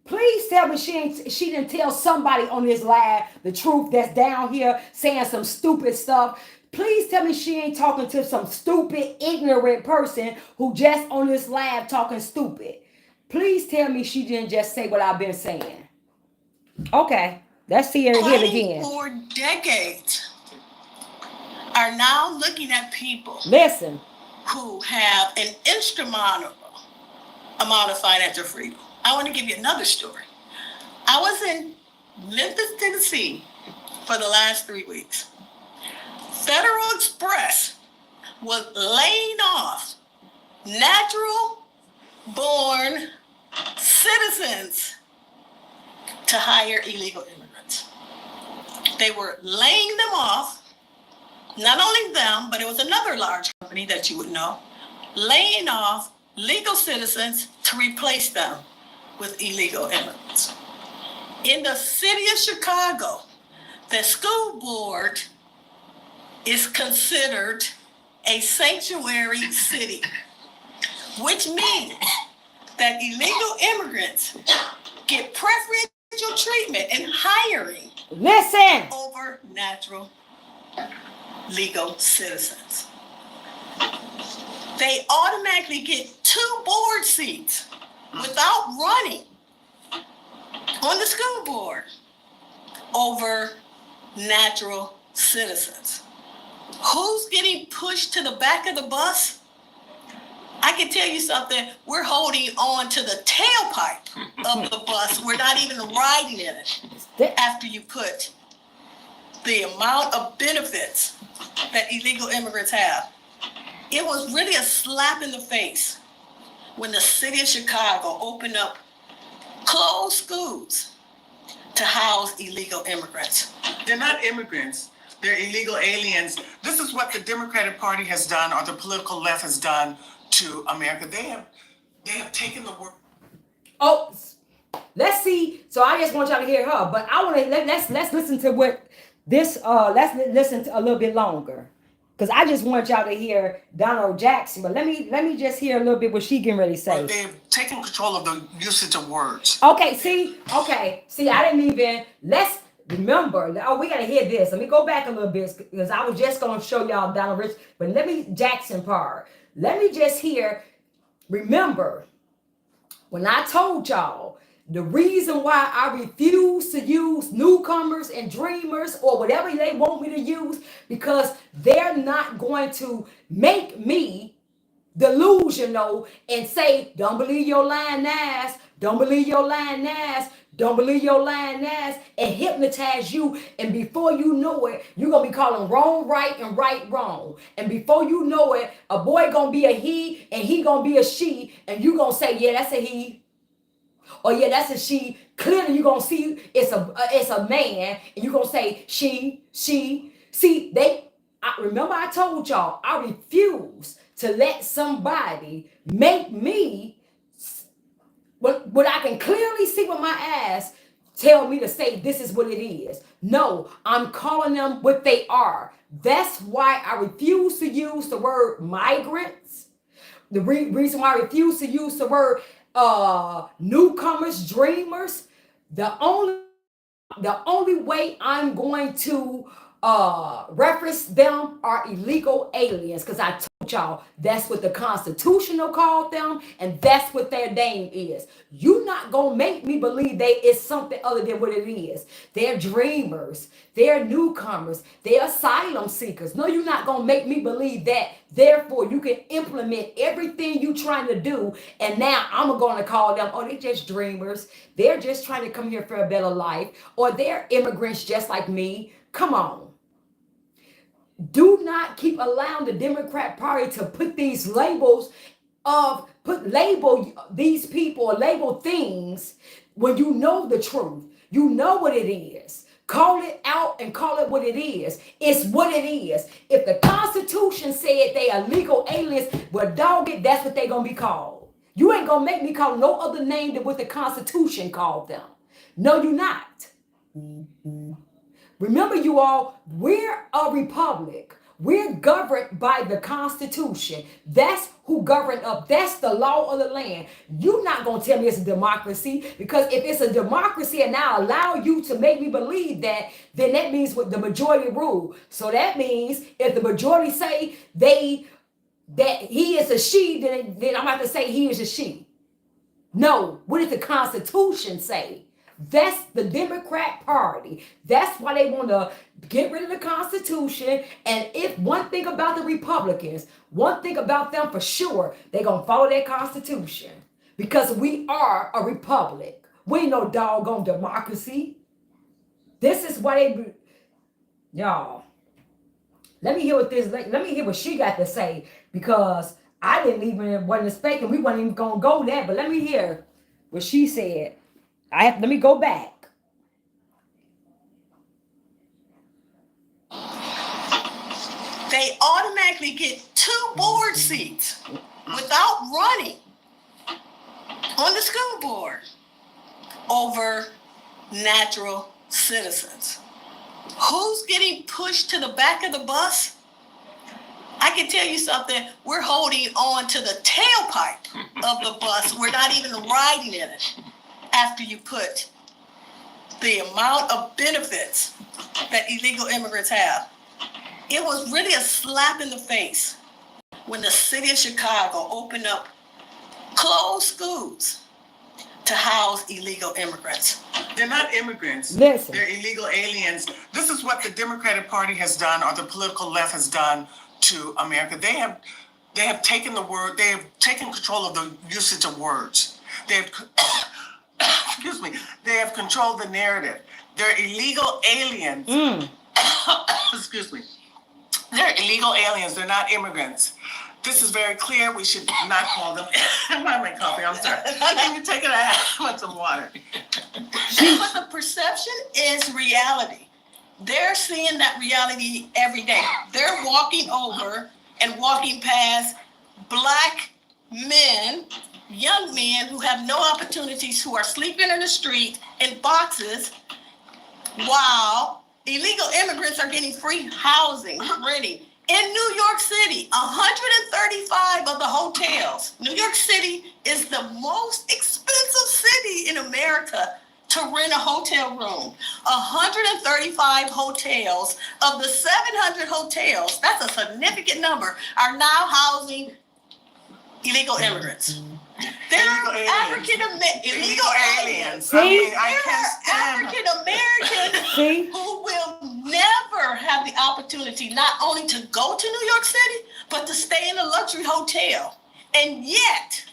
Please tell me she didn't tell somebody on this live the truth that's down here saying some stupid stuff. Please tell me she ain't talking to some stupid, ignorant person who just on this live talking stupid. Please tell me she didn't just say what I've been saying. Okay, let's see it again. For decades are now looking at people. Listen. Who have an insurmountable amount of financial freedom. I want to give you another story. I was in Memphis, Tennessee for the last 3 weeks. Federal Express was laying off natural born citizens to hire illegal immigrants. They were laying them off, not only them, but it was another large company that you would know, laying off legal citizens to replace them with illegal immigrants. In the city of Chicago, the school board is considered a sanctuary city, which means that illegal immigrants get preferential treatment in hiring. Listen. Over natural legal citizens. They automatically get 2 board seats without running on the school board over natural citizens. Who's getting pushed to the back of the bus? I can tell you something, we're holding on to the tailpipe of the bus. We're not even riding in it after you put the amount of benefits that illegal immigrants have. It was really a slap in the face when the city of Chicago opened up closed schools to house illegal immigrants. They're not immigrants. They're illegal aliens. This is what the Democratic Party has done, or the political left has done to America. They have taken the word. Oh, let's see. So I just want y'all to hear her, but I want to let's listen to what this. Let's listen to a little bit longer, because I just want y'all to hear Donald Jackson. But let me just hear a little bit what she getting ready to say. Well, they've taken control of the usage of words. Okay. See. I didn't even. Let's remember. Oh, we gotta hear this. Let me go back a little bit, because I was just gonna show y'all Donald Rich, but let me Jackson part. Let me just hear. Remember when I told y'all the reason why I refuse to use newcomers and dreamers or whatever they want me to use, because they're not going to make me delusional and say, don't believe your lying ass, don't believe your lying ass, don't believe your lying ass, and hypnotize you. And before you know it, you're going to be calling wrong right and right wrong. And before you know it, a boy going to be a he and he going to be a she. And you going to say, yeah, that's a he. Or yeah, that's a she. Clearly you're going to see it's a man. And you're going to say she. See, remember I told y'all, I refuse to let somebody make me, when I can clearly see with my eyes, tell me to say this is what it is. No, I'm calling them what they are. That's why I refuse to use the word migrants. The reason why I refuse to use the word newcomers, dreamers. The only way I'm going to reference them are illegal aliens, because I told y'all that's what the Constitution called them, and that's what their name is. You not gonna make me believe they is something other than what it is. They're dreamers, they're newcomers, they're asylum seekers. No, you're not gonna make me believe that. Therefore, you can implement everything you trying to do, and now I'm gonna call them, oh, they're just dreamers. They're just trying to come here for a better life, or they're immigrants just like me. Come on. Do not keep allowing the Democrat Party to put these labels label these people or label things when you know the truth. You know what it is. Call it out and call it what it is. It's what it is. If the Constitution said they are legal aliens, well, dog it, that's what they're going to be called. You ain't going to make me call no other name than what the Constitution called them. No, you're not. Remember, you all, we're a republic. We're governed by the Constitution. That's who governed up. That's the law of the land. You're not going to tell me it's a democracy, because if it's a democracy and I allow you to make me believe that, then that means what the majority rule. So that means if the majority say that he is a she, then I'm about to say he is a she. No, what did the Constitution say? That's the Democrat Party. That's why they want to get rid of the Constitution. And if one thing about the Republicans, one thing about them for sure, they're going to follow that Constitution. Because we are a republic. We ain't no doggone democracy. This is why y'all, let me hear what she got to say. Because I wasn't expecting, we weren't even going to go there. But let me hear what she said. Let me go back. They automatically get 2 board seats without running on the school board over natural citizens. Who's getting pushed to the back of the bus? I can tell you something. We're holding on to the tailpipe of the bus. We're not even riding in it. After you put the amount of benefits that illegal immigrants have. It was really a slap in the face when the city of Chicago opened up closed schools to house illegal immigrants. They're not immigrants. Listen. They're illegal aliens. This is what the Democratic Party has done, or the political left has done to America. They have taken the word, they have taken control of the usage of words. They have excuse me, they have controlled the narrative. They're illegal aliens. Excuse me. They're illegal aliens. They're not immigrants. This is very clear. We should not call them. My coffee, I'm sorry. Can you take it out? I want some water. But the perception is reality. They're seeing that reality every day. They're walking over and walking past Black men, young men who have no opportunities, who are sleeping in the street in boxes, while illegal immigrants are getting free housing, renting. In New York City, 135 of the hotels. New York City is the most expensive city in America to rent a hotel room. 135 hotels of the 700 hotels, that's a significant number, are now housing illegal immigrants. They're African illegal aliens. See? They're African Americans who will never have the opportunity not only to go to New York City, but to stay in a luxury hotel. And yet,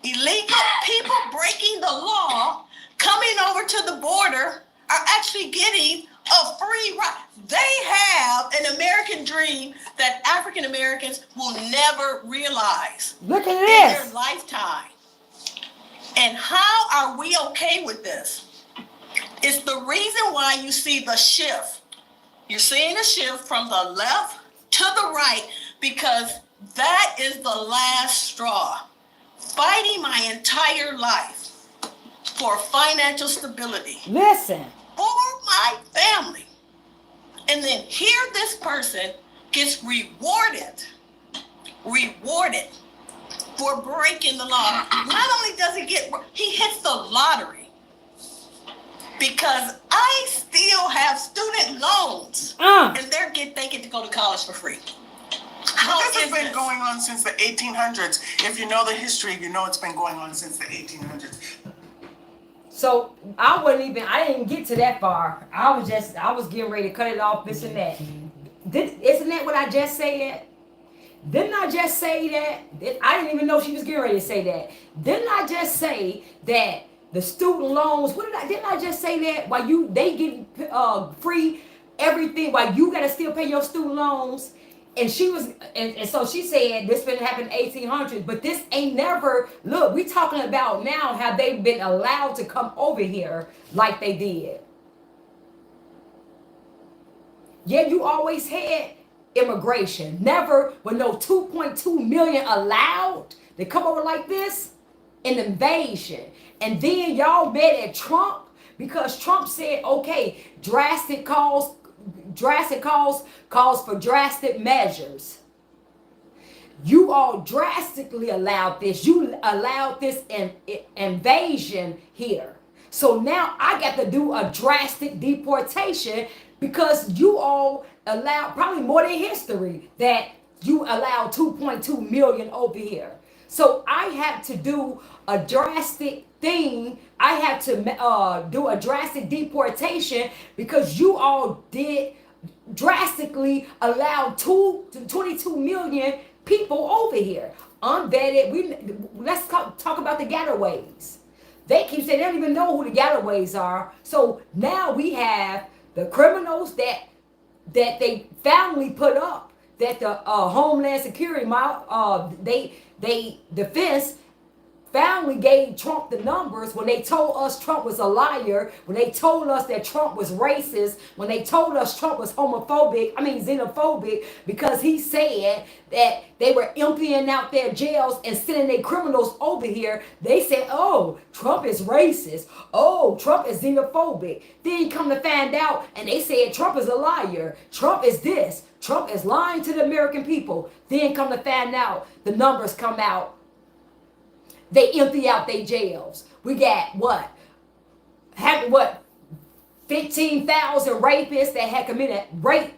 illegal people breaking the law, coming over to the border, are actually getting a free ride. They have an American dream that African Americans will never realize. Look at in this. their lifetime. And how are we okay with this? It's the reason why you see the shift You're seeing a shift from the left to the right because that is the last straw. Fighting my entire life for financial stability. Listen. For my family. And then here this person gets rewarded for breaking the law. Not only does he hits the lottery because I still have student loans and they get to go to college for free. This has been going on since the 1800s. If you know the history, you know it's been going on since the 1800s. So I didn't get to that far. I was getting ready to cut it off, this and that. Isn't that what I just said? Didn't I just say that? I didn't even know she was getting ready to say that. Didn't I just say that the student loans, didn't I just say that? While they get free everything, while you gotta still pay your student loans. And so she said this been happening in 1800s, but this ain't never, look, we talking about now how they've been allowed to come over here like they did. Yeah, you always had immigration. Never with no 2.2 million allowed to come over like this, an invasion. And then y'all mad at Trump because Trump said, okay, drastic calls for drastic measures. You all drastically allowed this. You allowed this invasion here. So now I got to do a drastic deportation because you all allowed, probably more than history, that you allowed 2.2 million over here. So I have to do a drastic thing. I have to do a drastic deportation because you all did drastically allow 22 million people over here. Unvetted. Let's talk about the getaways. They keep saying they don't even know who the getaways are. So now we have the criminals that they family put up, that the Homeland Security, they defense family gave Trump the numbers when they told us Trump was a liar, when they told us that Trump was racist, when they told us Trump was xenophobic, because he said that they were emptying out their jails and sending their criminals over here. They said, oh, Trump is racist. Oh, Trump is xenophobic. Then you come to find out and they said Trump is a liar. Trump is this. Trump is lying to the American people. Then come to find out the numbers come out. They empty out their jails. We got 15,000 rapists that had committed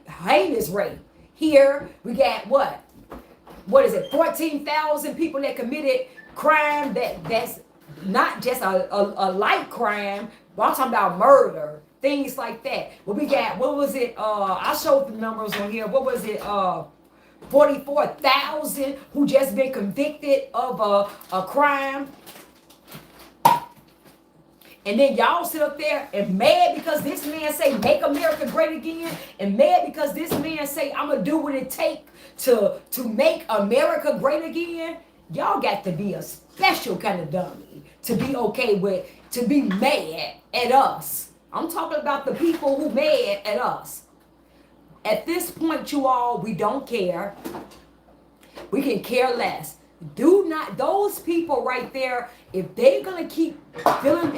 heinous rape. Here we got what is it? 14,000 people that committed crime that's not just a light crime, but I'm talking about murder, things like that. Well, we got, what was it? I showed the numbers on here. What was it? 44,000 who just been convicted of a crime. And then y'all sit up there and mad because this man say make America great again, and mad because this man say I'm gonna do what it take to make America great again. Y'all got to be a special kind of dummy to be okay with, to be mad at us. I'm talking about the people who mad at us. At this point, you all, we don't care. We can care less. Do not, those people right there, if they're gonna keep feeling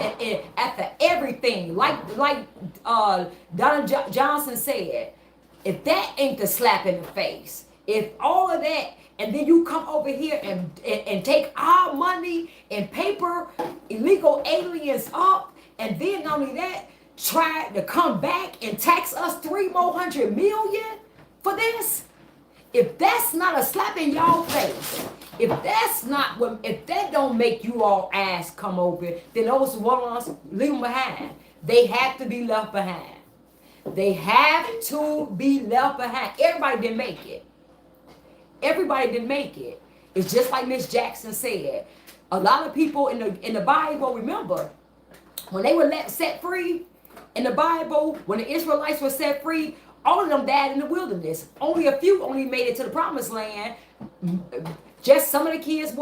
after everything, like Donna Johnson said, if that ain't the slap in the face, if all of that, and then you come over here and take our money and paper illegal aliens up, and then not only that, try to come back and tax us $300 million for this. If that's not a slap in y'all face, if that don't make you all ass come over, then those ones, leave them behind. They have to be left behind. They have to be left behind. Everybody didn't make it. Everybody didn't make it. It's just like Miss Jackson said. A lot of people in the Bible, remember, when they were set free in the Bible, when the Israelites were set free, all of them died in the wilderness. Only a few only made it to the promised land. Just some of the kids,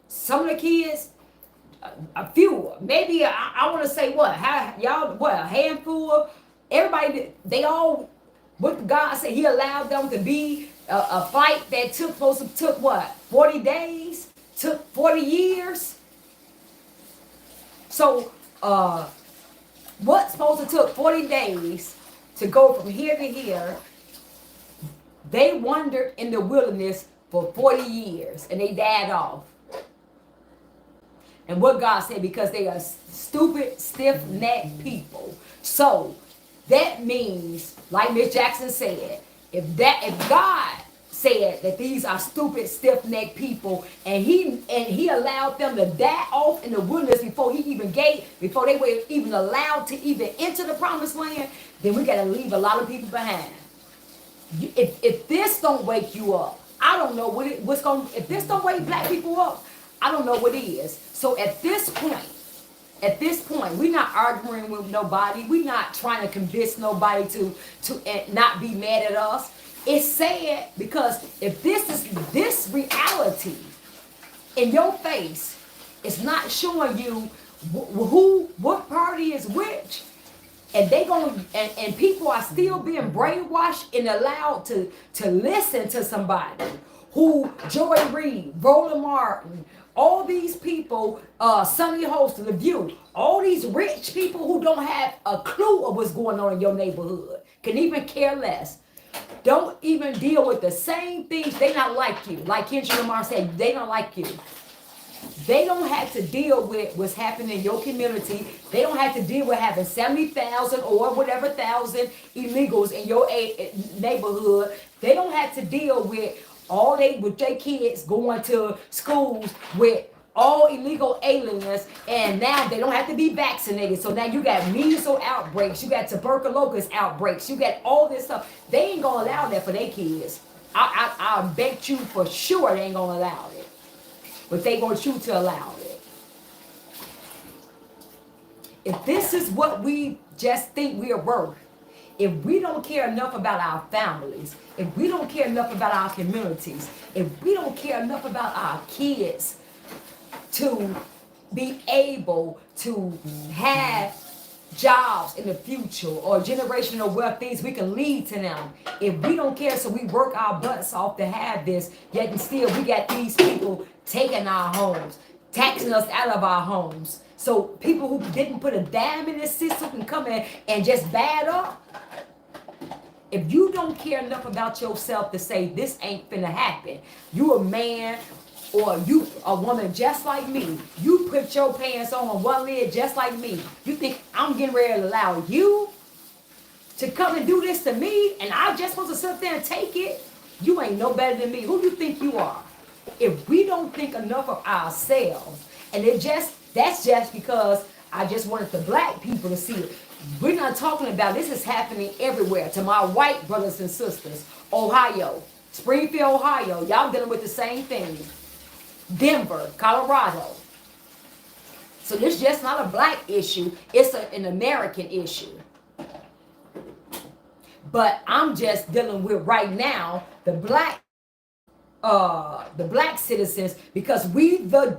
Some of the kids, a few, maybe I want to say a handful. Everybody, they all What God said, He allowed them to be a fight that took what? 40 days? Took 40 years? So, what's supposed to took 40 days to go from here to here? They wandered in the wilderness for 40 years and they died off. And what God said, because they are stupid, stiff-necked people. So that means, like Miss Jackson said, if God said that these are stupid, stiff-necked people, and he allowed them to die off in the wilderness before they were even allowed to even enter the promised land, then we got to leave a lot of people behind. If this don't wake you up, I don't know if this don't wake black people up, I don't know what is. So at this point, we're not arguing with nobody. We're not trying to convince nobody to not be mad at us. It's sad because if this reality in your face is not showing you what party is which, and people are still being brainwashed and allowed to listen to somebody who Joy Reid, Roland Martin, all these people, Sonny Host, The View, all these rich people who don't have a clue of what's going on in your neighborhood, can even care less. Don't even deal with the same things. They not like you. Like Kendra Lamar said, they don't like you. They don't have to deal with what's happening in your community. They don't have to deal with having 70,000 or whatever thousand illegals in your neighborhood. They don't have to deal with with their kids going to schools with all illegal aliens, and now they don't have to be vaccinated. So now you got measles outbreaks, you got tuberculosis outbreaks, you got all this stuff. They ain't gonna allow that for their kids. I bet you for sure they ain't gonna allow it. But they want you to allow it. If this is what we just think we are worth, if we don't care enough about our families, if we don't care enough about our communities, if we don't care enough about our kids to be able to have jobs in the future or generational wealth, things we can lead to them. If we don't care, so we work our butts off to have this, yet and still we got these people taking our homes, taxing us out of our homes. So people who didn't put a dime in this system can come in and just bad up. If you don't care enough about yourself to say this ain't finna happen, you a man or you a woman just like me, you put your pants on one leg just like me, you think I'm getting ready to allow you to come and do this to me and I'm just supposed to sit there and take it? You ain't no better than me. Who do you think you are? If we don't think enough of ourselves, and that's just because I just wanted the black people to see it. We're not talking about this is happening everywhere. To my white brothers and sisters, Ohio, Springfield, Ohio, y'all dealing with the same thing. Denver, Colorado. So this is just not a black issue, it's an American issue. But I'm just dealing with right now the black citizens, because we're the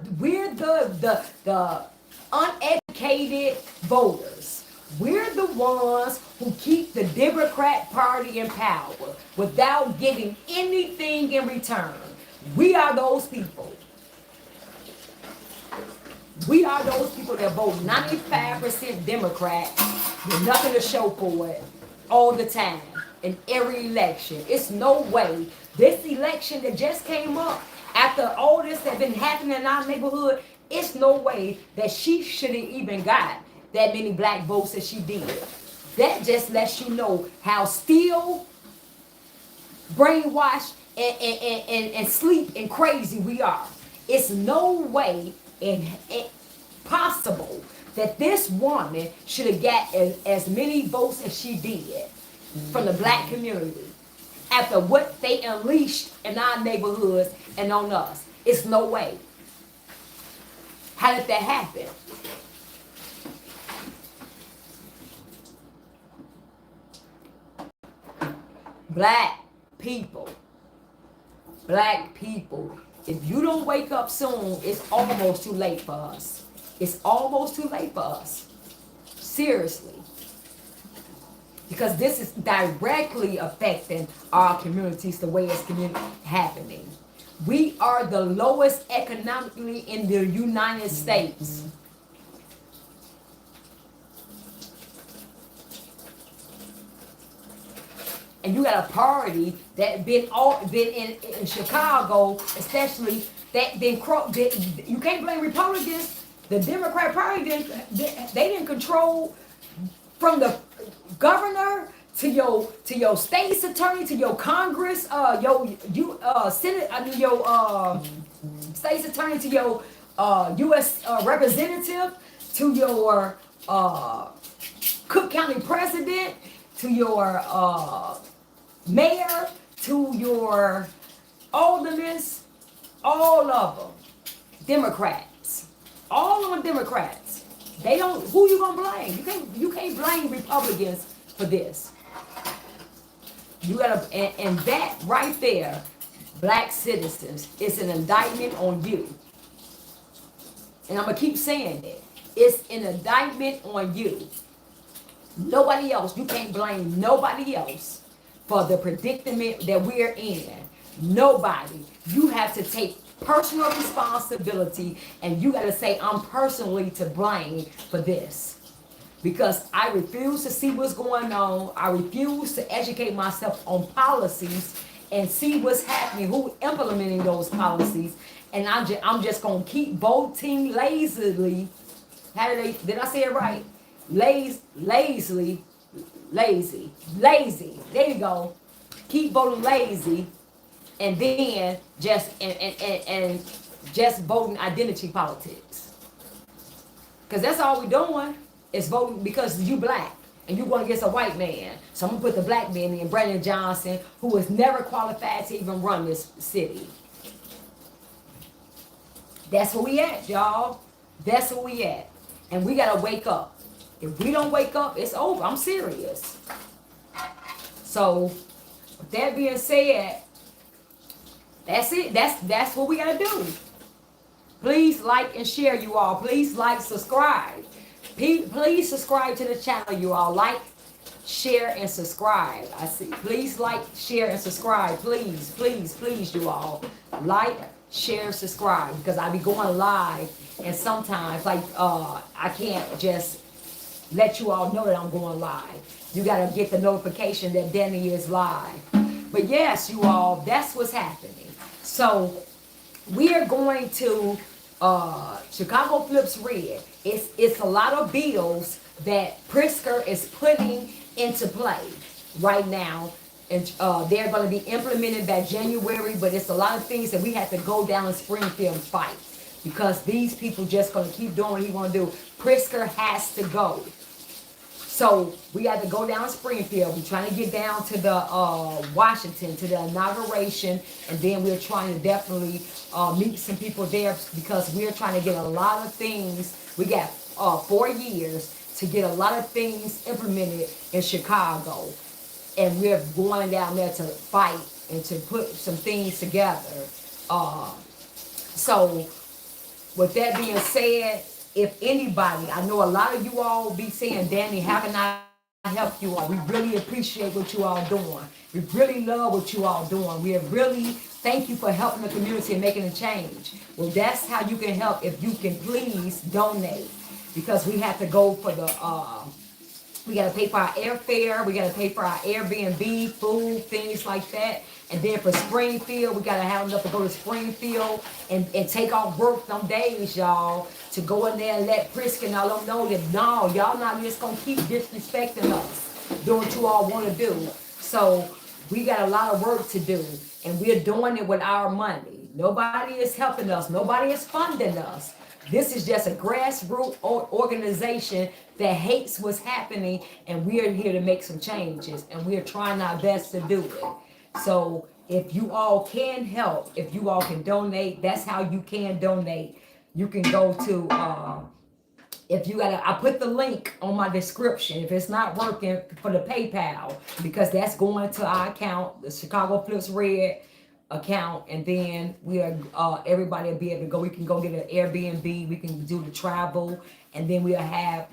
uneducated voters. We're the ones who keep the Democrat Party in power without getting anything in return. We are those people. We are those people that vote 95% Democrat with nothing to show for it all the time in every election. It's no way this election that just came up after all this that been happening in our neighborhood, it's no way that she should have even got that many black votes as she did. That just lets you know how still brainwashed and sleep and crazy we are. It's no way possible that this woman should have got as many votes as she did from the black community after what they unleashed in our neighborhoods and on us. It's no way. How did that happen? Black people, if you don't wake up soon, it's almost too late for us. It's almost too late for us. Seriously. because this is directly affecting our communities the way it's happening. We are the lowest economically in the United States. And you got a party that been in Chicago, especially that you can't blame Republicans. The Democrat Party they didn't control from the governor to your state's attorney to your Congress, Senate. I mean your state's attorney to your U.S. representative to your Cook County president to your mayor to your aldermen, all of them Democrats. All of them Democrats. They don't. Who you gonna blame? You can't blame Republicans for this. You gotta, and that right there, black citizens, is an indictment on you. And I'm gonna keep saying it. It's an indictment on you. Nobody else. You can't blame nobody else for the predicament that we're in. Nobody. You have to take personal responsibility, and you got to say, I'm personally to blame for this. Because I refuse to see what's going on. I refuse to educate myself on policies and see what's happening, who implementing those policies. And I'm just going to keep voting lazily. Did I say it right? Lazy. There you go. Keep voting lazy. And then just voting identity politics. Because that's all we're doing is voting because you black and you going against a white man. So I'm going to put the black man in, Brandon Johnson, who was never qualified to even run this city. That's where we at, y'all. That's where we at. And we got to wake up. If we don't wake up, it's over. I'm serious. So, with that being said, that's it. That's what we gotta do. Please like and share, you all. Please like, subscribe. Please subscribe to the channel, you all. Like, share, and subscribe. I see. Please like, share, and subscribe. Please, please, please, you all. Like, share, subscribe. Because I be going live, and sometimes, like, I can't just let you all know that I'm going live. You gotta get the notification that Danny is live. But yes, you all, that's what's happening. So we are going to Chicago Flips Red. It's a lot of bills that Pritzker is putting into play right now. And they're going to be implemented by January, but it's a lot of things that we have to go down in Springfield and fight. Because these people just going to keep doing what he want to do. Pritzker has to go. So we got to go down to Springfield. We're trying to get down to the Washington, to the inauguration. And then we're trying to definitely meet some people there because we're trying to get a lot of things. We got 4 years to get a lot of things implemented in Chicago. And we're going down there to fight and to put some things together. So with that being said, if anybody, I know a lot of you all be saying, Danny, how can I help you all? We really appreciate what you all doing. We really love what you all doing. We really thank you for helping the community and making a change. Well, that's how you can help. If you can please donate, because we have to go for the, we got to pay for our airfare. We got to pay for our Airbnb, food, things like that. And then for Springfield, we got to have enough to go to Springfield and take off work some days, y'all, to go in there and let Pritzker and all them know that, no, y'all not just going to keep disrespecting us, doing what you all want to do. So we got a lot of work to do, and we're doing it with our money. Nobody is helping us. Nobody is funding us. This is just a grassroots organization that hates what's happening, and we are here to make some changes, and we are trying our best to do it. So if you all can help, if you all can donate, that's how you can donate. You can go to, if you gotta, I put the link on my description. If it's not working for the PayPal, because that's going to our account, the Chicago Flips Red account, and then we are, everybody will be able to go. We can go get an Airbnb, we can do the travel, and then we can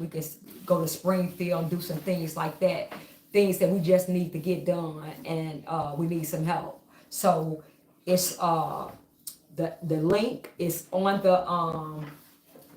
go to Springfield and do some things like that. things that we just need to get done, and we need some help. So it's the link is on the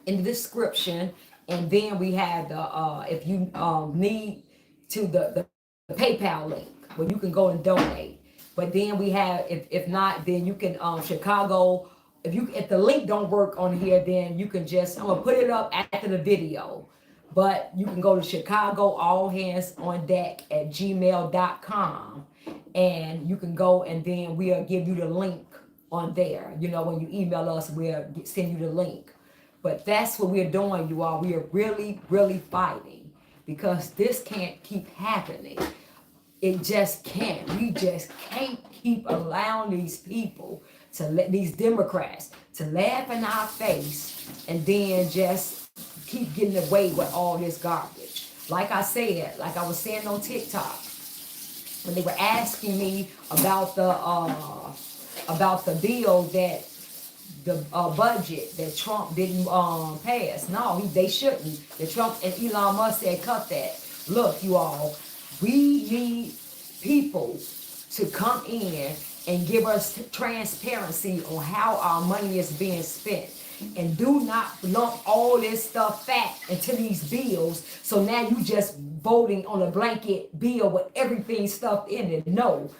in the description, and then we have the if you need to the PayPal link where you can go and donate. But then we have, if not, then you can Chicago. If the link don't work on here, then you can just, I'm gonna put it up after the video. But you can go to Chicago All Hands on Deck at gmail.com, and you can go, and then we'll give you the link on there. You know, when you email us, we'll send you the link. But that's what we're doing, you all. We are really, really fighting, because this can't keep happening. It just can't. We just can't keep allowing these people to let these Democrats to laugh in our face and then just keep getting away with all this garbage. Like I said, like I was saying on TikTok, when they were asking me about the bill that the budget that Trump didn't pass. No, they shouldn't. The Trump and Elon Musk said cut that. Look, you all, we need people to come in and give us transparency on how our money is being spent. And do not lump all this stuff fat into these bills. So now you just voting on a blanket bill with everything stuffed in it. No.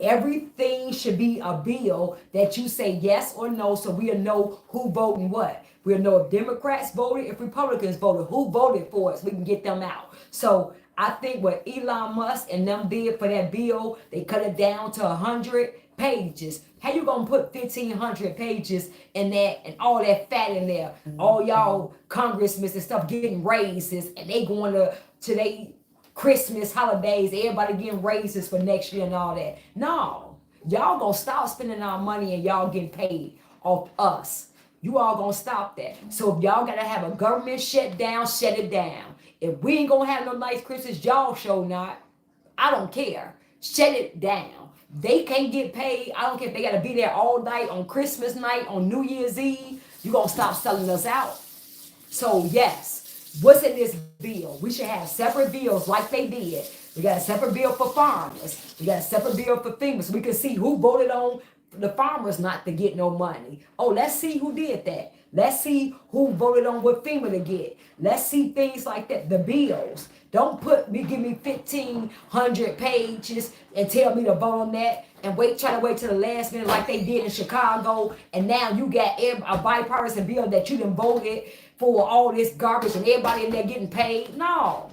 Everything should be a bill that you say yes or no, so we'll know who voting what. We'll know if Democrats voted, if Republicans voted, who voted for us. We can get them out. So I think what Elon Musk and them did for that bill, they cut it down to 100 pages. How you gonna put 1,500 pages in that and all that fat in there? All y'all congressmen and stuff getting raises, and they going to they Christmas holidays, everybody getting raises for next year and all that. No, y'all gonna stop spending our money and y'all getting paid off us. You all gonna stop that. So if y'all gotta have a government shutdown, shut it down. If we ain't gonna have no nice Christmas, y'all show not. I don't care. Shut it down. They can't get paid. I don't care if they gotta be there all night on Christmas night, on New Year's Eve. You gonna stop selling us out. So yes. What's in this bill? We should have separate bills like they did. We got a separate bill for farmers. We got a separate bill for FEMA, so we can see who voted on the farmers not to get no money. Oh, let's see who did that. Let's see who voted on what FEMA to get. Let's see things like that. The bills. Don't give me 1,500 pages and tell me to vote on that and try to wait till the last minute like they did in Chicago. And now you got a bipartisan bill that you done voted for all this garbage and everybody in there getting paid. No.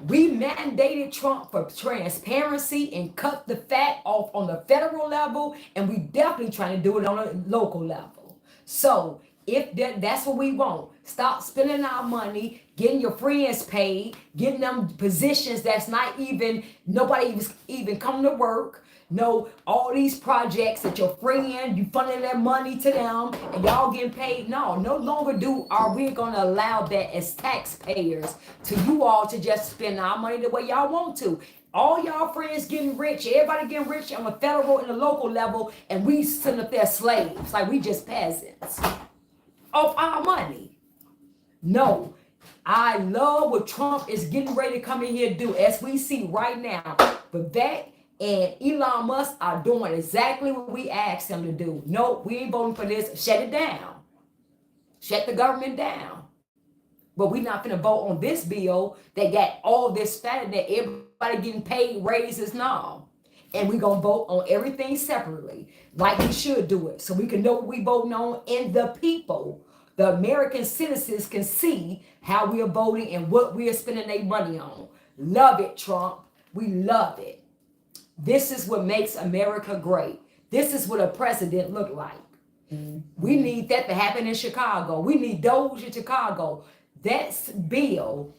We mandated Trump for transparency and cut the fat off on the federal level, and we definitely trying to do it on a local level. So if that's what we want, stop spending our money, getting your friends paid, getting them positions that's not even, nobody even come to work. No, all these projects that your friend, you funding their money to them and y'all getting paid. No longer are we gonna allow that as taxpayers to you all to just spend our money the way y'all want to. All y'all friends getting rich, everybody getting rich on the federal and the local level, and we sitting up there slaves, like we just peasants of our money. No, I love what Trump is getting ready to come in here and do, as we see right now. But that and Elon Musk are doing exactly what we asked them to do. No, we ain't voting for this. Shut it down. Shut the government down. But we're not going to vote on this bill that got all this fat in there. Everybody getting paid raises now. And we're going to vote on everything separately, like we should do it. So we can know what we're voting on, and the people, the American citizens, can see how we are voting and what we are spending their money on. Love it, Trump. We love it. This is what makes America great. This is what a president look like. We need that to happen in Chicago. We need those in Chicago. That bill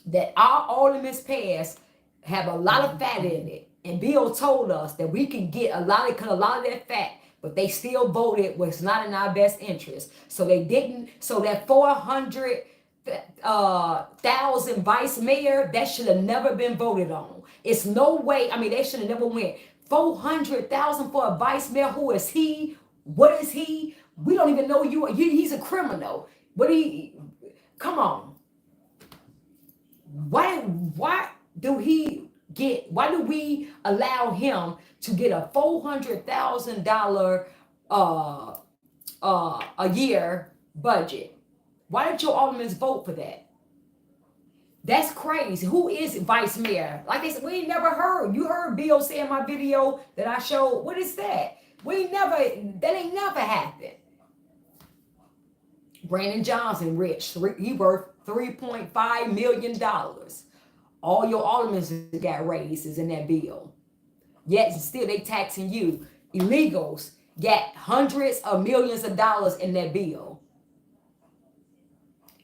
that our aldermen passed have a lot of fat in it. And Bill told us that we can get a lot of that fat, but they still voted was not in our best interest. So they didn't. So that 400,000 vice mayor, that should have never been voted on. It's no way. I mean, they should have never went 400,000 for a vice mayor. Who is he? What is he? We don't even know you. He's a criminal. Come on. Why do he get? Why do we allow him to get a $400,000 uh a year budget? Why did your aldermen vote for that? That's crazy. Who is vice mayor? Like I said, we ain't never heard. You heard Bill say in my video that I showed. What is that? That ain't never happened. Brandon Johnson, rich, he worth $3.5 million. All your aldermen got raises in that bill. Yet still they taxing you. Illegals got hundreds of millions of dollars in that bill.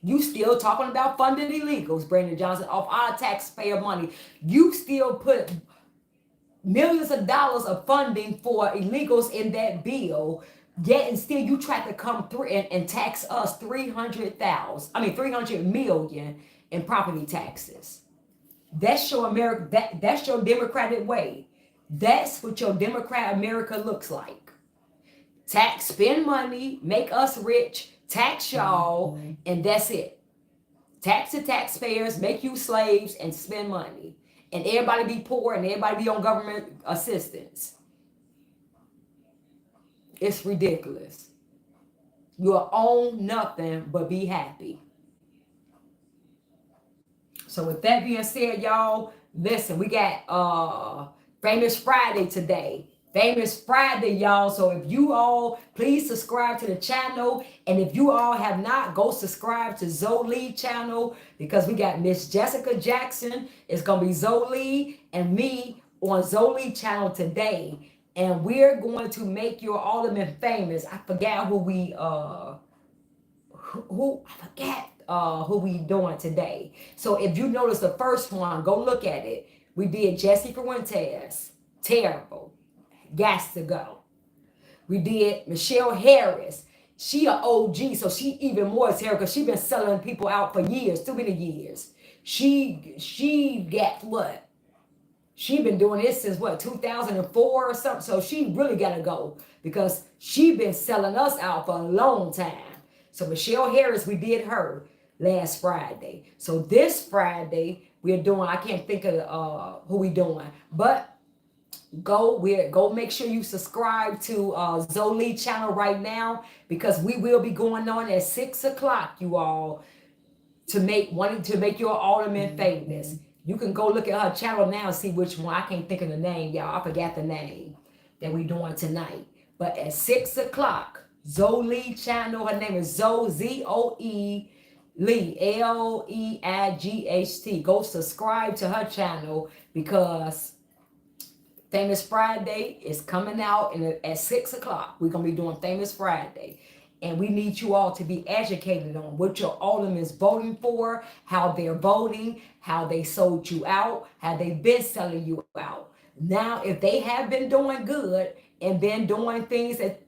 You still talking about funding illegals, Brandon Johnson, off our taxpayer money. You still put millions of dollars of funding for illegals in that bill, yet and still you try to come through and tax us 300 million in property taxes. That's your America. That's your Democratic way. That's what your Democrat America looks like. Tax, spend money, make us rich, tax y'all, and that's it. Tax the taxpayers, make you slaves, and spend money. And everybody be poor and everybody be on government assistance. It's ridiculous. You'll own nothing but be happy. So with that being said, y'all, listen, we got Famous Friday today. Famous Friday, y'all. So if you all, please subscribe to the channel. And if you all have not, go subscribe to Zoe channel, because we got Miss Jessica Jackson. It's going to be Zoe and me on Zoe channel today. And we're going to make your alderman famous. I forgot who we doing today. So if you notice the first one, go look at it. We did Jesse Fuentes. Terrible. Got to go. We did Michelle Harris. She an OG, so she even more terrible because she been selling people out for years, too many years. She got what? She been doing this since what, 2004 or something. So she really gotta go because she been selling us out for a long time. So Michelle Harris, we did her last Friday. So this Friday we're doing, I can't think of who we doing, but go make sure you subscribe to Zoe channel right now, because we will be going on at 6 o'clock, you all, to make your alderman famous. You can go look at her channel now and see which one. I can't think of the name, y'all. I forgot the name that we doing tonight. But at 6 o'clock, Zoe channel. Her name is Zoe, Z-O-E Lee, L-E-I-G-H-T. Go subscribe to her channel, because Famous Friday is coming out at 6 o'clock. We're going to be doing Famous Friday. And we need you all to be educated on what your alderman is voting for, how they're voting, how they sold you out, how they've been selling you out. Now, if they have been doing good and been doing things that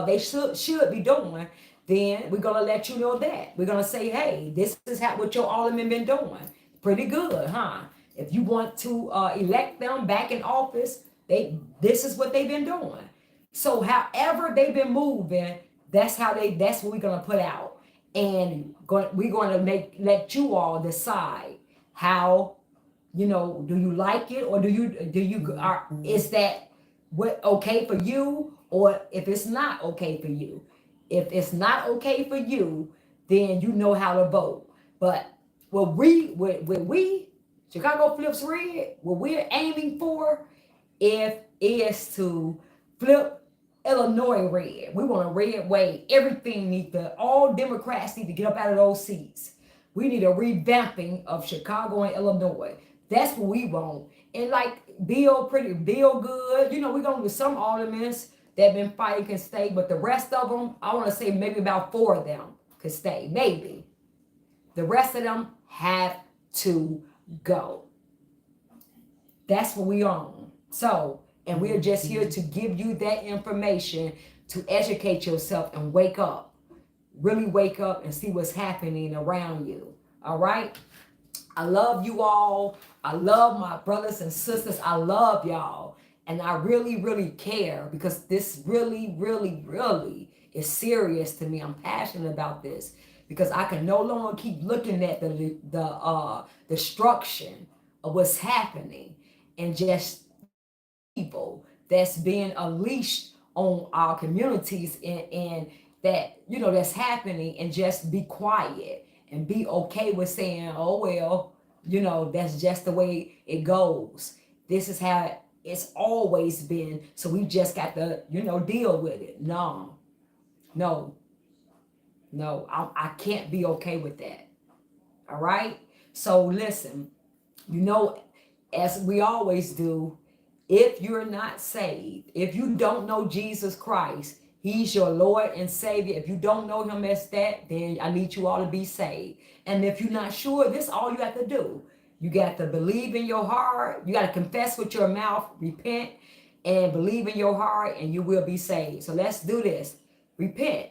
they should be doing, then we're going to let you know that. We're going to say, hey, this is what your alderman been doing. Pretty good, huh? If you want to elect them back in office, this is what they've been doing. So however they've been moving, that's what we're gonna put out. And we're gonna let you all decide how, do you like it, or is that what okay for you, or if it's not okay for you. If it's not okay for you, then you know how to vote. But what we Chicago Flips Red, what we're aiming for is to flip Illinois red. We want a red wave. All Democrats need to get up out of those seats. We need a revamping of Chicago and Illinois. That's what we want. And like Bill Good, we're going to do some aldermen that been fighting can stay, but the rest of them, I want to say maybe about 4 of them could stay, maybe. The rest of them have to go. That's what we own. So, and we're just here to give you that information to educate yourself and wake up. Really wake up and see what's happening around you. All right? I love you all. I love my brothers and sisters. I love y'all. And I really, really care, because this really, really, really is serious to me. I'm passionate about this, because I can no longer keep looking at the destruction of what's happening and just evil that's being unleashed on our communities, and that, that's happening, and just be quiet and be okay with saying, oh well, that's just the way it goes. This is how it's always been, so we just got to, deal with it. No, no, no, I can't be okay with that. All right. So listen, as we always do, if you're not saved, if you don't know Jesus Christ, He's your Lord and Savior. If you don't know Him as that, then I need you all to be saved. And if you're not sure, this is all you have to do. You got to believe in your heart. You got to confess with your mouth, repent, and believe in your heart, and you will be saved. So let's do this. Repent.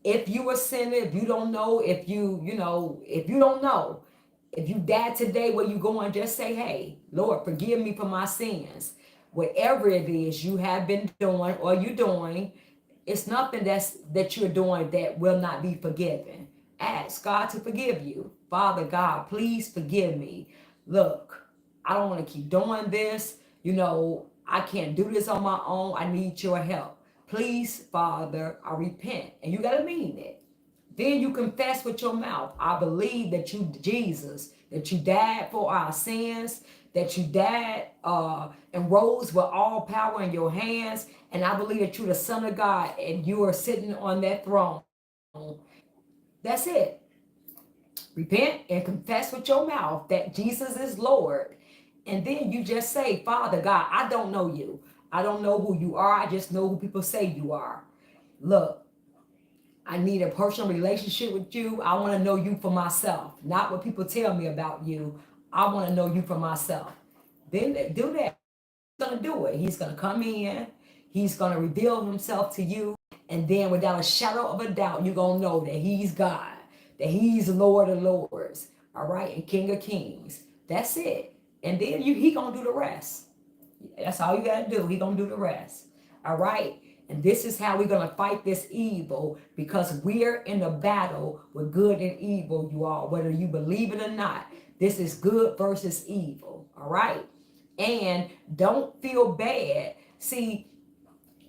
If you are sinner, if you don't know, if you don't know, if you died today, where you going, just say, hey, Lord, forgive me for my sins. Whatever it is you have been doing or you're doing, it's nothing that you're doing that will not be forgiven. Ask God to forgive you. Father God, please forgive me. Look, I don't want to keep doing this. I can't do this on my own. I need your help. Please, Father, I repent. And you got to mean it. Then you confess with your mouth, I believe that you, Jesus, that you died for our sins, that you died and rose with all power in your hands. And I believe that you're the Son of God and you are sitting on that throne. That's it. Repent and confess with your mouth that Jesus is Lord. And then you just say, Father God, I don't know you. I don't know who you are. I just know who people say you are. Look, I need a personal relationship with you. I want to know you for myself, not what people tell me about you. I want to know you for myself. Then do that. He's going to do it. He's going to come in. He's going to reveal himself to you. And then without a shadow of a doubt, you're going to know that he's God, that he's Lord of Lords, all right, and King of Kings. That's it. And then he going to do the rest. That's all you got to do. He going to do the rest. All right. And this is how we're going to fight this evil, because we're in a battle with good and evil, you all, whether you believe it or not. This is good versus evil. All right. And don't feel bad. See,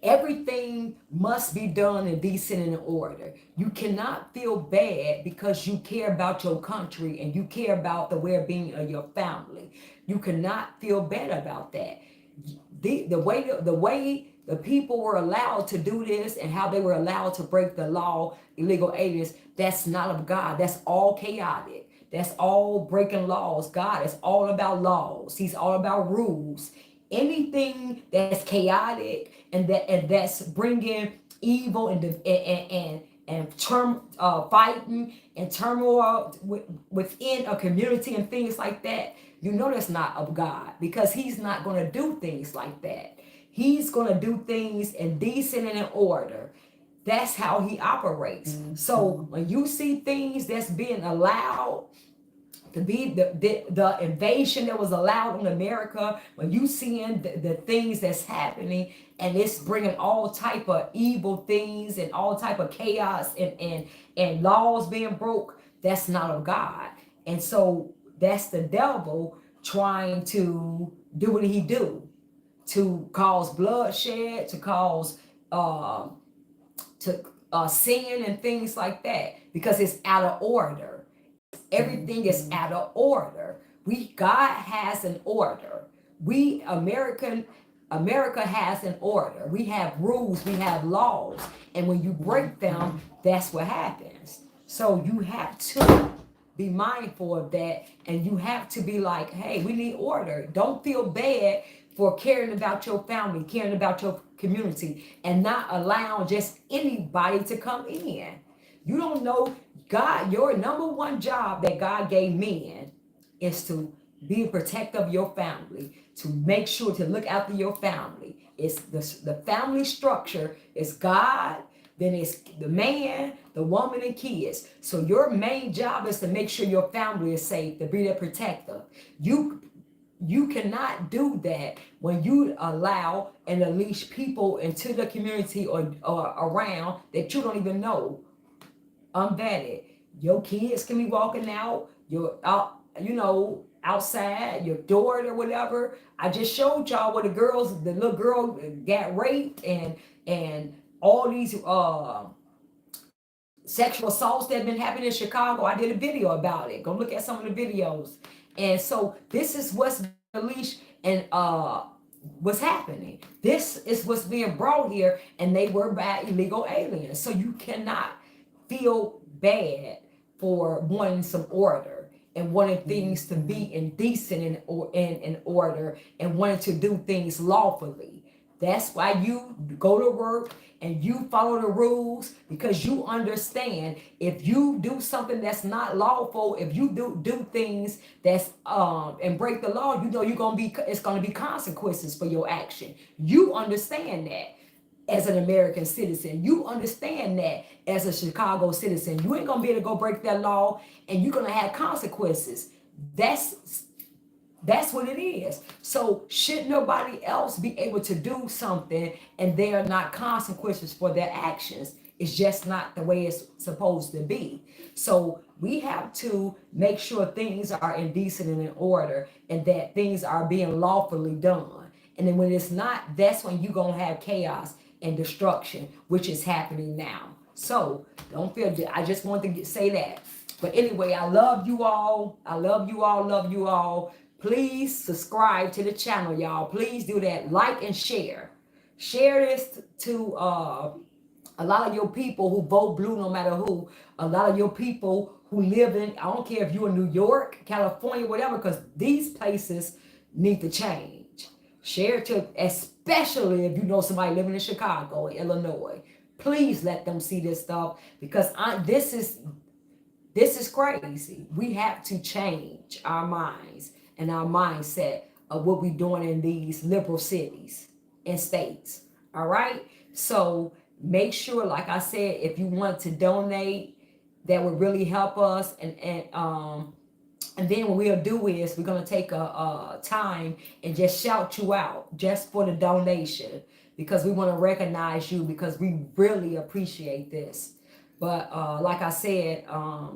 everything must be done in decent and in order. You cannot feel bad because you care about your country and you care about the well-being of your family. You cannot feel bad about that. The way the people were allowed to do this and how they were allowed to break the law, illegal aliens, that's not of God. That's all chaotic. That's all breaking laws. God is all about laws. He's all about rules. Anything that's chaotic and that's bringing evil and fighting and turmoil within a community and things like that, that's not of God, because He's not going to do things like that. He's going to do things in decent and in order. That's how He operates. So when you see things that's being allowed to be the invasion that was allowed in America, when you seeing the things that's happening, and it's bringing all type of evil things and all type of chaos and laws being broke, that's not of God. And so that's the devil trying to do what he do, to cause bloodshed, to cause sin and things like that, because it's out of order. Everything is out of order. God has an order. America has an order. We have rules, we have laws, and when you break them, that's what happens. So you have to be mindful of that, and you have to be like, hey, we need order. Don't feel bad for caring about your family, caring about your community, and not allowing just anybody to come in. You don't know God. Your number one job that God gave men is to be a protector of your family, to make sure to look after your family. It's the family structure is God, then it's the man, the woman, and kids. So your main job is to make sure your family is safe, to be their protector. You cannot do that when you allow and unleash people into the community or around that you don't even know. Unvetted. Your kids can be walking out. outside, your daughter or whatever. I just showed y'all where the little girl got raped, and all these sexual assaults that have been happening in Chicago. I did a video about it. Go look at some of the videos. And so this is what's unleashed and what's happening. This is what's being brought here, and they were by illegal aliens. So you cannot feel bad for wanting some order and wanting things to be indecent in order and wanting to do things lawfully. That's why you go to work and you follow the rules, because you understand if you do something that's not lawful, if you do things that's and break the law, you know it's gonna be consequences for your action. You understand that as an American citizen. You understand that as a Chicago citizen. You ain't gonna be able to go break that law, and you're gonna have consequences. That's what it is. So should nobody else be able to do something and there are not consequences for their actions? It's just not the way it's supposed to be. So we have to make sure things are indecent and in order, and that things are being lawfully done. And then when it's not, that's when you're going to have chaos and destruction, which is happening now. So don't feel, I just want to say that. But anyway, I love you all. I love you all, love you all. Please subscribe to the channel, y'all. Please do that. Like and share. Share this to a lot of your people who vote blue no matter who. A lot of your people who live in, I don't care if you're in New York, California, whatever, because these places need to change. Share to, especially if you know somebody living in Chicago or Illinois. Please let them see this stuff, because this is crazy. We have to change our minds and our mindset of what we're doing in these liberal cities and states. All right. So make sure, like I said, if you want to donate, that would really help us. And then what we'll do is we're gonna take a time and just shout you out just for the donation, because we want to recognize you, because we really appreciate this. But like I said,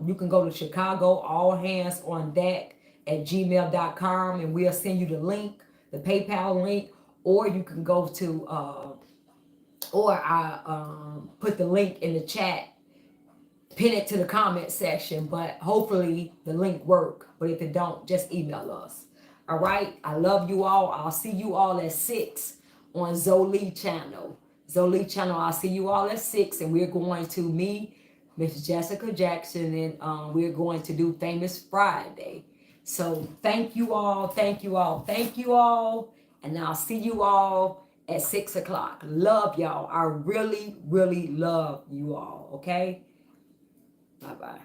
you can go to Chicago All Hands on Deck at gmail.com, and we'll send you the link, the PayPal link, or you can go to, or I put the link in the chat, pin it to the comment section, but hopefully the link work. But if it don't, just email us. All right. I love you all. I'll see you all at 6 on Zoe channel. Zoe channel, I'll see you all at 6, and we're going to Miss Jessica Jackson, and we're going to do Famous Friday. So thank you all, thank you all, thank you all. And I'll see you all at 6 o'clock. Love y'all. I really, really love you all. Okay? Bye-bye.